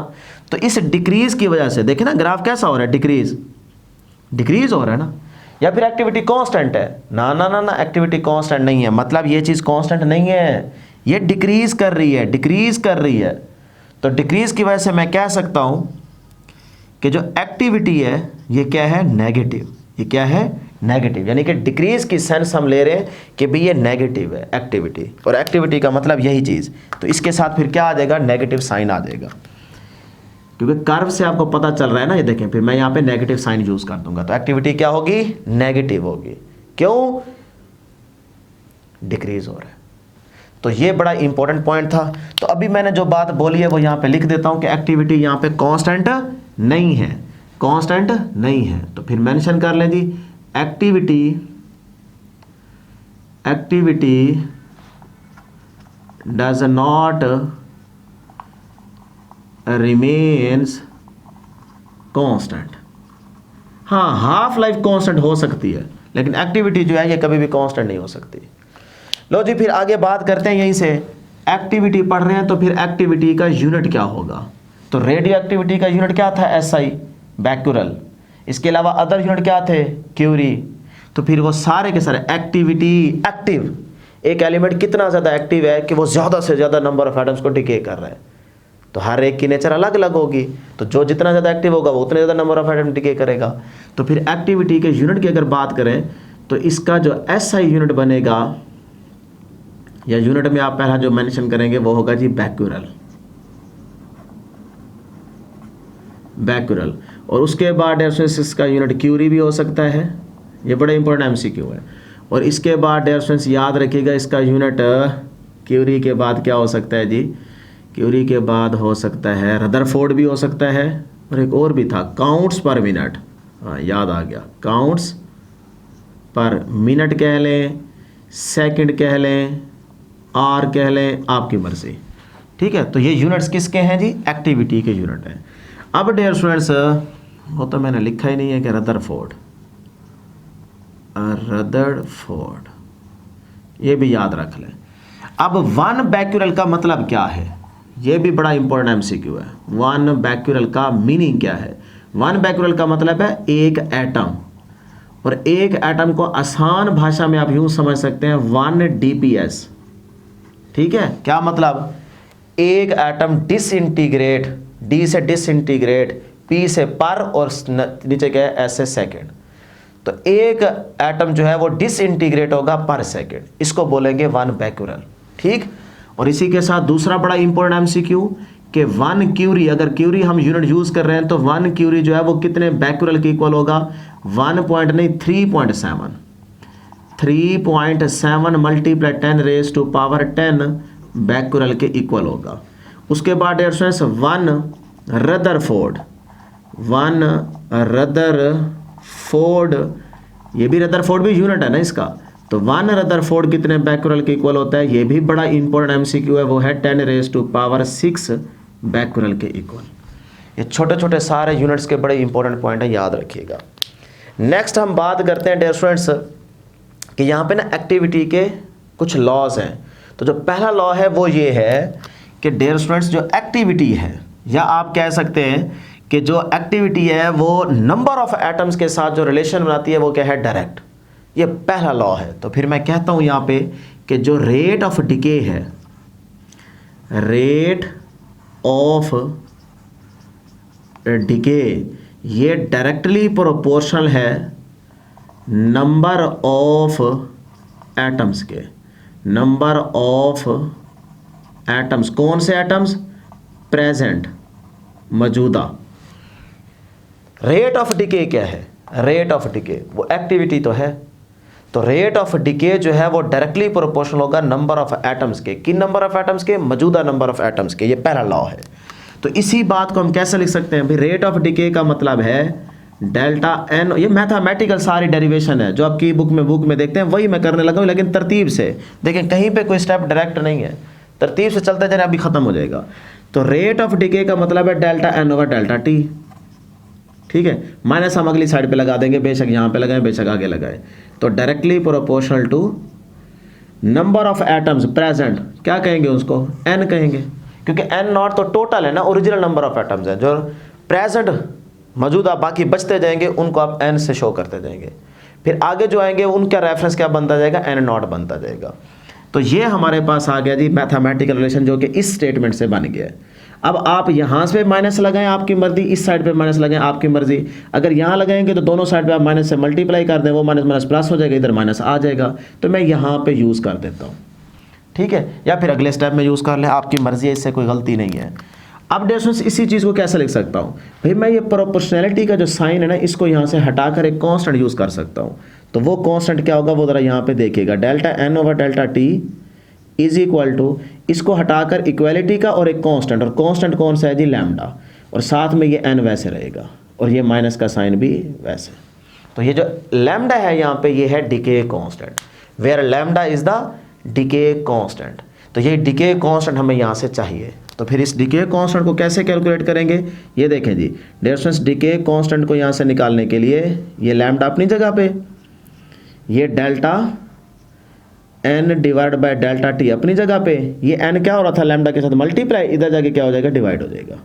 तो इस डिक्रीज की वजह से देखें ना ग्राफ कैसा हो रहा है, डिक्रीज, डिक्रीज हो रहा है ना। या फिर एक्टिविटी कांस्टेंट है, ना ना ना ना, एक्टिविटी कांस्टेंट नहीं है, मतलब ये चीज़ कांस्टेंट नहीं है, ये डिक्रीज कर रही है, डिक्रीज कर रही है। तो डिक्रीज की वजह से मैं कह सकता हूँ कि जो एक्टिविटी है ये क्या है, नेगेटिव। ये क्या है, नेगेटिव, यानी कि डिक्रीज की सेंस हम ले रहे हैं कि भाई ये नेगेटिव है एक्टिविटी, और एक्टिविटी का मतलब यही चीज़। तो इसके साथ फिर क्या आ जाएगा, नेगेटिव साइन आ जाएगा, क्योंकि कर्व से आपको पता चल रहा है ना। ये देखें, फिर मैं यहाँ पे नेगेटिव साइन यूज़ कर दूंगा, तो एक्टिविटी क्या होगी, नेगेटिव होगी। क्यों, डिक्रीज हो रहा है। तो ये बड़ा इंपॉर्टेंट पॉइंट था। तो अभी मैंने जो बात बोली है वो यहाँ पे लिख देता हूँ कि एक्टिविटी यहाँ पे कांस्टेंट नहीं है, कांस्टेंट नहीं है। तो फिर मेंशन कर लें जी, activity does not remains constant. हाँ, हाफ लाइफ कांस्टेंट हो सकती है, लेकिन एक्टिविटी जो है ये कभी भी कांस्टेंट नहीं हो सकती। लो जी, फिर आगे बात करते हैं यहीं से। एक्टिविटी पढ़ रहे हैं तो फिर एक्टिविटी का यूनिट क्या होगा। तो रेडियो एक्टिविटी का यूनिट क्या था, SI, बैक्यूरल। इसके अलावा अदर यूनिट क्या थे, क्यूरी। तो फिर वो सारे के सारे एक्टिविटी, एक्टिव, एक एलिमेंट कितना ज़्यादा एक्टिव है कि वो ज़्यादा से ज़्यादा नंबर ऑफ एटम्स को डिके कर रहा है। तो हर एक की नेचर अलग अलग होगी, तो जो जितना ज़्यादा एक्टिव होगा वो उतने ज़्यादा नंबर ऑफ एटम डिके करेगा। तो फिर एक्टिविटी के यूनिट की अगर बात करें तो इसका जो SI यूनिट बनेगा, या यूनिट में आप पहला जो मेंशन करेंगे वो होगा जी बैक्यूरल, बैक्यूरल। और उसके बाद इसका यूनिट क्यूरी भी हो सकता है, ये बड़ा इंपॉर्टेंट MCQ है। और इसके बाद डेयरस्टेंस याद रखिएगा, इसका यूनिट क्यूरी के बाद क्या हो सकता है जी, क्यूरी के बाद हो सकता है रदरफोर्ड भी हो सकता है, और एक और भी था काउंट्स पर मिनट, हाँ याद आ गया, काउंट्स पर मिनट कह लें, सेकंड कह लें, आर कह लें, आपकी मर्जी। ठीक है, तो ये यूनिट्स किसके हैं जी, एक्टिविटी के यूनिट हैं। अब डियर स्टूडेंट्स, वो तो मैंने लिखा ही नहीं है कि रदरफोर्ड, रदरफोर्ड, ये भी याद रख लें। अब 1 बैक्यूरल का मतलब क्या है, ये भी बड़ा इंपॉर्टेंट एमसीक्यू है। 1 बैक्यूरल का मीनिंग क्या है? 1 बैक्यूरल का मतलब है एक एटम, और एक एटम को आसान भाषा में आप यूं समझ सकते हैं 1 डीपीएस। ठीक है, क्या मतलब? एक एटम डिसइंटीग्रेट, डी से डिसइंटीग्रेट, पी से पर, और नीचे क्या है, एस से सेकेंड। तो एक एटम जो है वो डिसइंटीग्रेट होगा पर सेकेंड, इसको बोलेंगे 1 बैक्यूरल। ठीक, और इसी के साथ दूसरा बड़ा इंपॉर्टेंट एमसीक्यू कि 1 क्यूरी, अगर क्यूरी हम यूनिट यूज कर रहे हैं तो 1 क्यूरी जो है वो कितने बैक्यूरल के इक्वल होगा? 1 पॉइंट नहीं, 3.7, 3.7 multiply 10 raise to power 10 Becquerel के इक्वल होगा। उसके बाद डियर स्टूडेंट्स 1 रदरफोर्ड, 1 रदरफोर्ड, ये भी रदरफोर्ड भी यूनिट है ना इसका, तो 1 रदरफोर्ड कितने बैक्यूरल के इक्वल होता है? ये भी बड़ा इंपॉर्टेंट एमसीक्यू है, वो है 10 रेज टू पावर 6 बैक्यूरल के इक्वल। ये छोटे छोटे सारे यूनिट्स के बड़े इंपॉर्टेंट पॉइंट है, याद रखिएगा। नेक्स्ट हम बात करते हैं डियर स्टूडेंट्स कि यहाँ पे ना एक्टिविटी के कुछ लॉज हैं। तो जो पहला लॉ है वो ये है कि डियर स्टूडेंट्स जो एक्टिविटी है, या आप कह सकते हैं कि जो एक्टिविटी है वो नंबर ऑफ एटम्स के साथ जो रिलेशन बनाती है वो क्या है? डायरेक्ट। ये पहला लॉ है। तो फिर मैं कहता हूं यहाँ पे कि जो रेट ऑफ डिके है, रेट ऑफ डिके, ये डायरेक्टली प्रोपोर्शनल है नंबर ऑफ एटम्स के, नंबर ऑफ एटम्स। कौन से एटम्स? प्रेजेंट, मौजूदा। रेट ऑफ डिके क्या है? रेट ऑफ डिके वो एक्टिविटी तो है, तो रेट ऑफ डिके जो है वो डायरेक्टली प्रोपोर्शनल होगा नंबर ऑफ एटम्स के। किन नंबर ऑफ एटम्स के? मौजूदा नंबर ऑफ एटम्स के। ये पहला लॉ है। तो इसी बात को हम कैसे लिख सकते हैं भाई? रेट ऑफ डिके का मतलब है डेल्टा एन। ये मैथमेटिकल सारी डेरिवेशन है जो आपकी बुक में देखते हैं, वही मैं करने लगा हूं, लेकिन तरतीब से देखें, कहीं पे कोई स्टेप डायरेक्ट नहीं है, तरतीब से चलते जाए, अभी खत्म हो जाएगा। तो रेट ऑफ डिके का मतलब है delta N over delta T. ठीक है, माइनस हम अगली साइड पे लगा देंगे, बेशक यहाँ पे लगाएं बेशक आगे लगाएं। तो directly proportional to number of atoms present, क्या कहेंगे उसको? एन कहेंगे, क्योंकि एन नॉट तो टोटल है ना, ओरिजिनल नंबर ऑफ एटम्स है, जो प्रेजेंट मौजूदा बाकी बचते जाएंगे उनको आप एन से शो करते जाएंगे। फिर आगे जो आएंगे उनका रेफरेंस क्या बनता जाएगा? एन नॉट बनता जाएगा। तो ये हमारे पास आ गया जी मैथमेटिकल रिलेशन, जो कि इस स्टेटमेंट से बन गया है। अब आप यहाँ से माइनस लगाएं आपकी मर्जी, इस साइड पे माइनस लगाएं आपकी मर्जी। अगर यहाँ लगाएंगे तो दोनों साइड पे आप माइनस से मल्टीप्लाई कर दें, वो माइनस माइनस प्लस हो जाएगा, इधर माइनस आ जाएगा। तो मैं यहाँ पे यूज़ कर देता हूँ, ठीक है, या फिर अगले स्टेप में यूज़ कर लें, आपकी मर्जी है, इससे कोई गलती नहीं है। अब डिस्टेंस इसी चीज़ को कैसे लिख सकता हूँ भाई? मैं ये प्रोपोर्शनैलिटी का जो साइन है ना, इसको यहाँ से हटाकर एक कांस्टेंट यूज़ कर सकता हूँ। तो वो कांस्टेंट क्या होगा वो ज़रा यहाँ पे देखिएगा, delta N over delta T is equal to, इसको हटाकर इक्वालिटी का और एक कांस्टेंट, और कांस्टेंट कौन सा है जी? लैम्डा, और साथ में ये एन वैसे रहेगा और ये माइनस का साइन भी वैसे। तो ये जो लैम्डा है यहाँ पे, ये है decay constant, where lambda is the decay constant. तो ये डिके कांस्टेंट हमें यहाँ से चाहिए। तो फिर इस डिके कांस्टेंट को कैसे कैलकुलेट करेंगे? ये देखें जी, डिस्टेंस डिके कांस्टेंट को यहाँ से निकालने के लिए ये लैम्डा अपनी जगह पे, ये delta N divide by delta T अपनी जगह पे, ये एन क्या हो रहा था? लैम्डा के साथ मल्टीप्लाई, इधर जाके क्या हो जाएगा? डिवाइड हो जाएगा,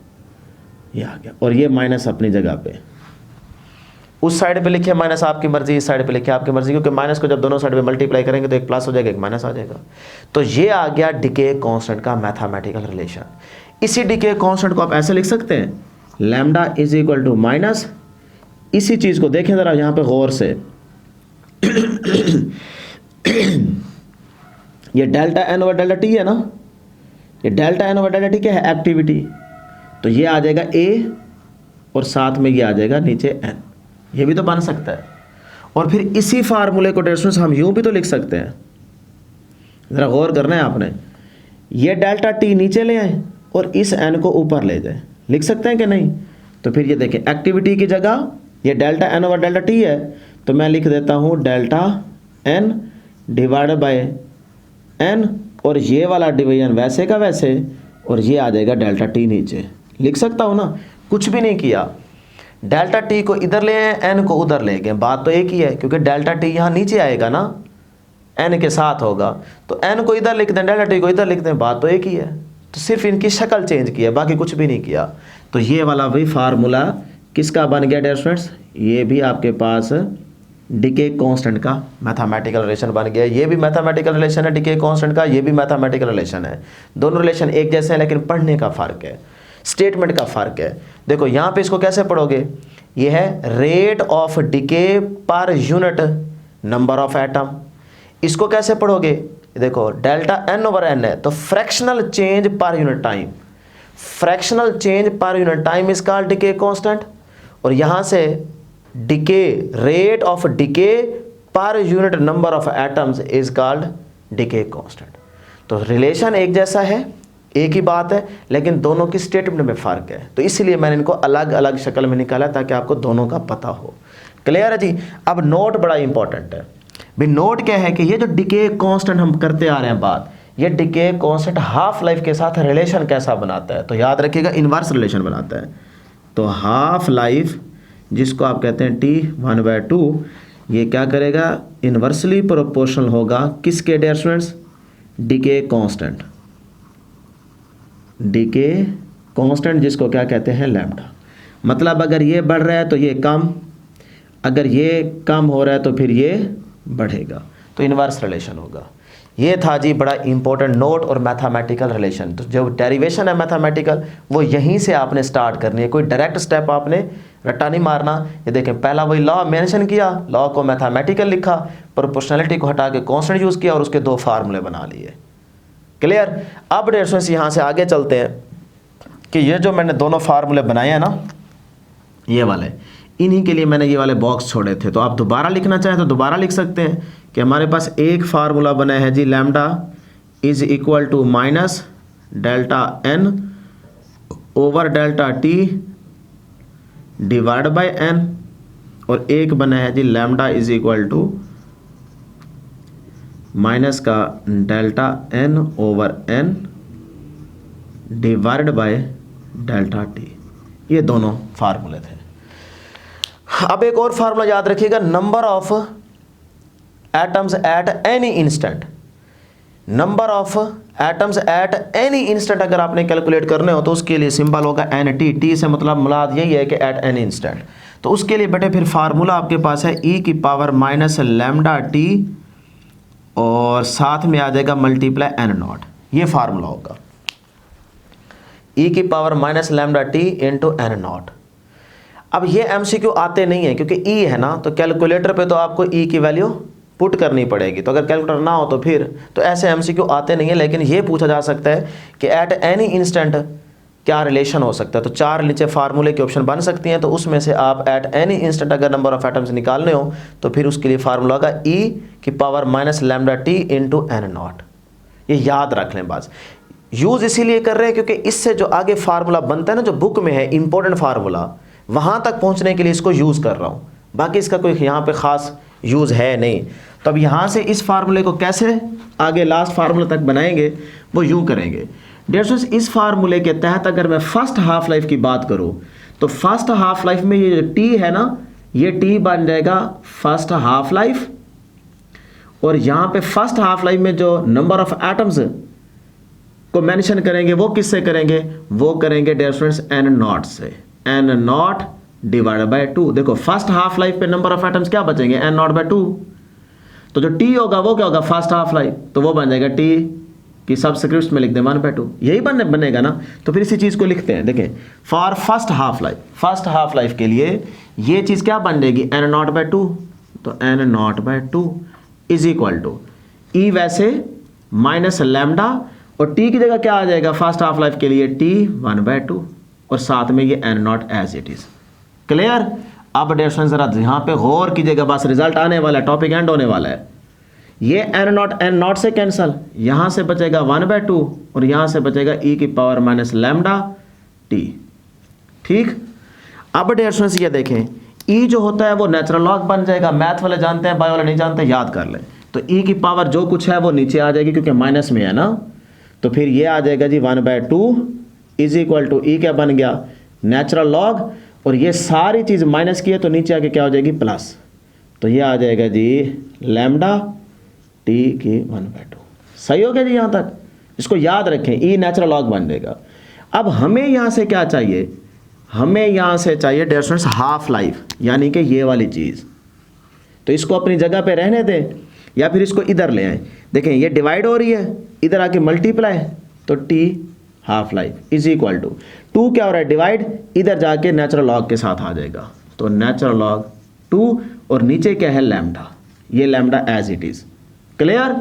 ये आ गया। और ये माइनस अपनी जगह पे, उस साइड पे लिखिए माइनस आपकी मर्जी, इस साइड पे लिखिए आपकी मर्जी, क्योंकि माइनस को जब दोनों साइड पे मल्टीप्लाई करेंगे तो एक प्लस हो जाएगा, एक माइनस आ जाएगा। तो ये आ गया डिके कांस्टेंट का मैथमेटिकल रिलेशन। इसी डिके कांस्टेंट को आप ऐसे लिख सकते हैं, lambda is equal to minus, इसी चीज को देखें जरा यहां पे गौर से, ये delta N over delta T है ना, ये delta N over delta T क्या है? एक्टिविटी। तो ये आ जाएगा ए और साथ में ये आ जाएगा नीचे एन, ये भी तो बन सकता है। और फिर इसी फार्मूले को डिस्टेंस हम यूं भी तो लिख सकते हैं, जरा गौर करना है आपने, ये डेल्टा टी नीचे ले आए और इस एन को ऊपर ले जाए, लिख सकते हैं कि नहीं? तो फिर ये देखें एक्टिविटी की जगह ये delta N over delta T है, तो मैं लिख देता हूँ delta N divided by N, और ये वाला डिवीजन वैसे का वैसे, और ये आ जाएगा डेल्टा टी नीचे। लिख सकता हूँ ना, कुछ भी नहीं किया। डेल्टा टी को इधर ले आए, एन को उधर ले गए, बात तो एक ही है, क्योंकि डेल्टा टी यहाँ नीचे आएगा ना, एन के साथ होगा, तो एन को इधर लिख दें, डेल्टा टी को इधर लिख दें, बात तो एक ही है। तो सिर्फ इनकी शक्ल चेंज की है, बाकी कुछ भी नहीं किया। तो ये वाला भी फार्मूला किसका बन गया डियर स्टूडेंट्स, ये भी आपके पास डीके कांस्टेंट का मैथमेटिकल रिलेशन बन गया। ये भी मैथमेटिकल रिलेशन है डीके कांस्टेंट का, ये भी मैथमेटिकल रिलेशन है। दोनों रिलेशन एक जैसे हैं, लेकिन पढ़ने का फ़र्क है, स्टेटमेंट का फ़र्क है। देखो यहाँ पे इसको कैसे पढ़ोगे, ये है rate of decay per unit number of atom. इसको कैसे पढ़ोगे, देखो डेल्टा एन ओवर एन है, तो fractional change per unit time, fractional change per unit time is called decay constant. और यहाँ से decay rate of decay per unit number of atoms is called decay constant. तो relation एक जैसा है, एक ही बात है, लेकिन दोनों की स्टेटमेंट में फ़र्क है। तो इसलिए मैंने इनको अलग अलग शक्ल में निकाला ताकि आपको दोनों का पता हो। क्लियर है जी। अब नोट बड़ा इंपॉर्टेंट है भाई। नोट क्या है कि ये जो डीके कांस्टेंट हम करते आ रहे हैं बात, ये डीके कांस्टेंट हाफ लाइफ के साथ रिलेशन कैसा बनाता है, तो याद रखिएगा इन्वर्स रिलेशन बनाता है। तो हाफ लाइफ जिसको आप कहते हैं T1/2, ये क्या करेगा, इन्वर्सली प्रोपोर्शनल होगा किसके dear students, decay constant. Decay constant जिसको क्या कहते हैं, लैम्डा। मतलब अगर ये बढ़ रहा है तो ये कम, अगर ये कम हो रहा है तो फिर ये बढ़ेगा, तो इन्वर्स रिलेशन होगा। ये था जी बड़ा इंपॉर्टेंट नोट और मैथमेटिकल रिलेशन। तो जो डेरिवेशन है मैथमेटिकल, वो यहीं से आपने स्टार्ट करनी है, कोई डायरेक्ट स्टेप आपने रट्टा नहीं मारना। ये देखें, पहला वही लॉ मेंशन किया, लॉ को मैथमेटिकल लिखा, प्रोपोर्शनलिटी को हटा के कांस्टेंट यूज़ किया और उसके दो फार्मूले बना लिए। क्लियर। अब डियर स्टूडेंट्स यहाँ से आगे चलते हैं कि ये जो मैंने दोनों फार्मूले बनाए हैं ना, ये वाले, इन्हीं के लिए मैंने ये वाले बॉक्स छोड़े थे। तो आप दोबारा लिखना चाहें तो दोबारा लिख सकते हैं कि हमारे पास एक फार्मूला बना है जी, lambda is equal to minus delta N over delta T divide by N, और एक बना है जी lambda is equal to minus का delta N over N divide by delta T. ये दोनों फार्मूले थे। अब एक और फार्मूला याद रखिएगा, number of atoms at any instant. Number of atoms at any instant अगर आपने कैलकुलेट करने हो तो उसके लिए सिंबल होगा एन टी। टी से मतलब मुराद यही है कि एट एनी इंस्टेंट। तो उसके लिए बेटे फिर फार्मूला आपके पास है ई की पावर माइनस लैम्डा टी, और साथ में आ जाएगा मल्टीप्लाई एन नॉट। ये फार्मूला होगा ई की power minus lambda T into N nought. अब ये एमसीक्यू आते नहीं है क्योंकि ई है ना, तो कैलकुलेटर पे तो आपको ई की वैल्यू पुट करनी पड़ेगी। तो अगर कैलकुलेटर ना हो तो फिर तो ऐसे एमसीक्यू आते नहीं है। लेकिन ये पूछा जा सकता है कि एट एनी इंस्टेंट क्या रिलेशन हो सकता है। तो चार नीचे फार्मूले की ऑप्शन बन सकती हैं, तो उसमें से आप एट एनी इंस्टेंट अगर नंबर ऑफ एटम्स निकालने हो तो फिर उसके लिए फार्मूला होगा ई की power minus lambda T into N nought. ये याद रख लें। बस यूज़ इसीलिए कर रहे हैं क्योंकि इससे जो आगे फार्मूला बनता है ना, जो बुक में है इंपॉर्टेंट फार्मूला, वहाँ तक पहुँचने के लिए इसको यूज़ कर रहा हूँ। बाकी इसका कोई यहाँ पे ख़ास यूज़ है नहीं। तो अब यहाँ से इस फार्मूले को कैसे आगे लास्ट फार्मूले तक बनाएंगे, वो यूँ करेंगे। डियर स्टूडेंट्स, इस फार्मूले के तहत अगर मैं फर्स्ट हाफ लाइफ की बात करूँ तो फर्स्ट हाफ लाइफ में ये जो टी है ना, ये टी बन जाएगा फर्स्ट हाफ लाइफ, और यहाँ पे फर्स्ट हाफ लाइफ में जो नंबर ऑफ एटम्स को मेंशन करेंगे वो किससे करेंगे, वो करेंगे डियर स्टूडेंट्स एन नॉट से। N nought divide by 2। देखो फर्स्ट हाफ लाइफ पे नंबर ऑफ एटम्स क्या बचेंगे, एन नॉट बाय 2। तो जो टी होगा वो क्या होगा, फर्स्ट हाफ लाइफ, तो वो बन जाएगा टी की सब्सक्रिप्ट में लिख दें 1/2। यही बनेगा ना। तो फिर इसी चीज़ को लिखते हैं। देखें, for first half life, first half life के लिए ये चीज़ क्या बन जाएगी, एन नॉट बाय 2। तो N not by 2 is equal to E वैसे माइनस लैम्डा, और टी की जगह क्या आ जाएगा फर्स्ट हाफ लाइफ के लिए, टी 1/2, और साथ में ये N nought as it is. Clear. अब डियर स्टूडेंट्स जरा यहाँ पे गौर कीजिएगा, बस रिजल्ट आने वाला है, टॉपिक एंड होने वाला है। ये एन नॉट से कैंसल, यहाँ से बचेगा 1/2 और यहाँ से बचेगा ई की पावर माइनस लैम्डा टी। ठीक। अब डियर स्टूडेंट्स ये देखें, ई जो होता है वो नेचुरल लॉग बन जाएगा। मैथ वाले जानते हैं, बायो वाले नहीं जानते, याद कर लें। तो ई की पावर जो कुछ है वो नीचे आ जाएगी क्योंकि माइनस में है ना, तो फिर ये आ जाएगा जी 1/2 इज इक्वल टू ई क्या बन गया, नेचुरल लॉग, और ये सारी चीज़ माइनस की है तो नीचे आके क्या हो जाएगी, प्लस। तो ये आ जाएगा जी लैम्डा टी की 1/2। सही हो गया जी यहाँ तक? इसको याद रखें, ई नेचुरल लॉग बन जाएगा। अब हमें यहाँ से क्या चाहिए, हमें यहाँ से चाहिए डियर स्टूडेंट्स हाफ लाइफ, यानी कि ये वाली चीज़। तो इसको अपनी जगह पे रहने दें या फिर इसको इधर ले आएं। देखें ये डिवाइड हो रही है, इधर आके मल्टीप्लाई, तो T half life is equal to 2 क्या हो रहा है, डिवाइड, इधर जाके नेचुरल लॉग के साथ आ जाएगा, तो नेचुरल लॉग 2, और नीचे क्या है लैम्डा, ये lambda as it is. Clear?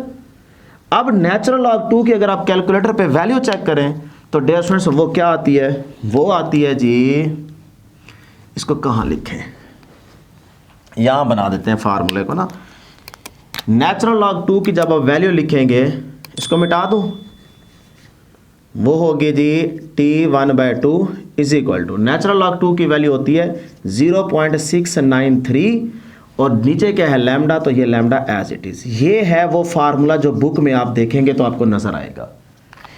अब नेचुरल लॉग 2 की अगर आप कैलकुलेटर पे वैल्यू चेक करें तो डियर स्टूडेंट्स वो क्या आती है, वो आती है जी, इसको कहाँ लिखें, यहां बना देते हैं फार्मूले को ना। नेचुरल लॉग 2 की जब आप वैल्यू लिखेंगे, इसको मिटा दूं, वो होगी जी t1/2 is equal to, natural log 2 की वैल्यू होती है 0.693 और नीचे क्या है लैम्डा, तो ये लैम्डा एज इट इज। ये है वो फार्मूला जो बुक में आप देखेंगे तो आपको नजर आएगा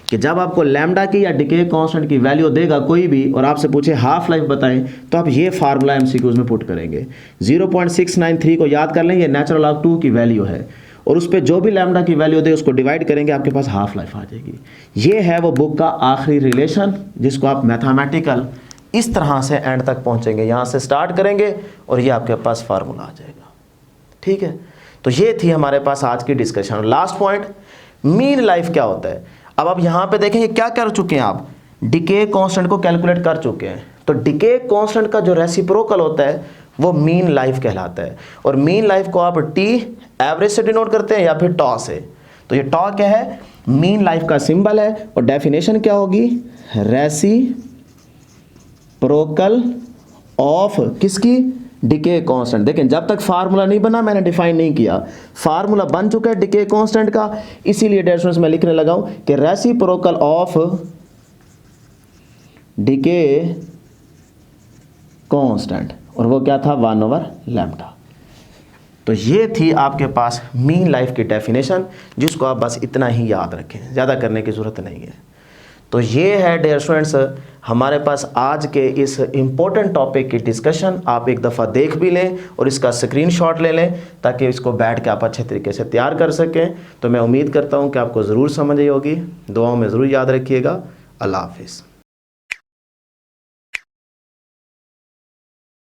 कि जब आपको लैम्डा की या डिके कांस्टेंट की वैल्यू देगा कोई भी और आपसे पूछे हाफ लाइफ बताएं, तो आप ये फार्मूला एमसीक्यूज में पुट करेंगे। 0.693 को याद कर लें, ये नेचुरल लॉग 2 की वैल्यू है, और उस पर जो भी लैम्डा की वैल्यू दे उसको डिवाइड करेंगे, आपके पास हाफ लाइफ आ जाएगी। ये है वो बुक का आखिरी रिलेशन जिसको आप मैथमेटिकल इस तरह से एंड तक पहुंचेंगे, यहाँ से स्टार्ट करेंगे और ये आपके पास फार्मूला आ जाएगा। ठीक है, तो ये थी हमारे पास आज की discussion. Last point, mean life क्या होता है। अब आप यहाँ पे देखें, ये क्या कर चुके हैं आप, डिके कांस्टेंट को कैलकुलेट कर चुके हैं। तो डिके कांस्टेंट का जो रेसिप्रोकल होता है वो मीन लाइफ कहलाता है, और मीन लाइफ को आप टी एवरेज से डिनोट करते हैं या फिर टॉ से। तो ये टॉ क्या है, मीन लाइफ का सिंबल है, और डेफिनेशन क्या होगी, रेसिप्रोकल ऑफ किसकी, डिके कांस्टेंट। देखें जब तक फार्मूला नहीं बना मैंने डिफाइन नहीं किया, फार्मूला बन चुका है डिके कांस्टेंट का, इसीलिए डियर स्टूडेंट्स मैं लिखने लगा हूं कि रेसिप्रोकल ऑफ डिके कांस्टेंट, और वो क्या था 1/λ। तो ये थी आपके पास मीन लाइफ की डेफिनेशन, जिसको आप बस इतना ही याद रखें, ज़्यादा करने की ज़रूरत नहीं है। तो ये है डियर स्टूडेंट्स हमारे पास आज के इस इम्पोर्टेंट टॉपिक की डिस्कशन। आप एक दफ़ा देख भी लें और इसका स्क्रीनशॉट ले लें ताकि इसको बैठ के आप अच्छे तरीके से तैयार कर सकें। तो मैं उम्मीद करता हूँ कि आपको ज़रूर समझ आई होगी। दुआओं में ज़रूर याद रखिएगा। अल्लाह हाफिज़।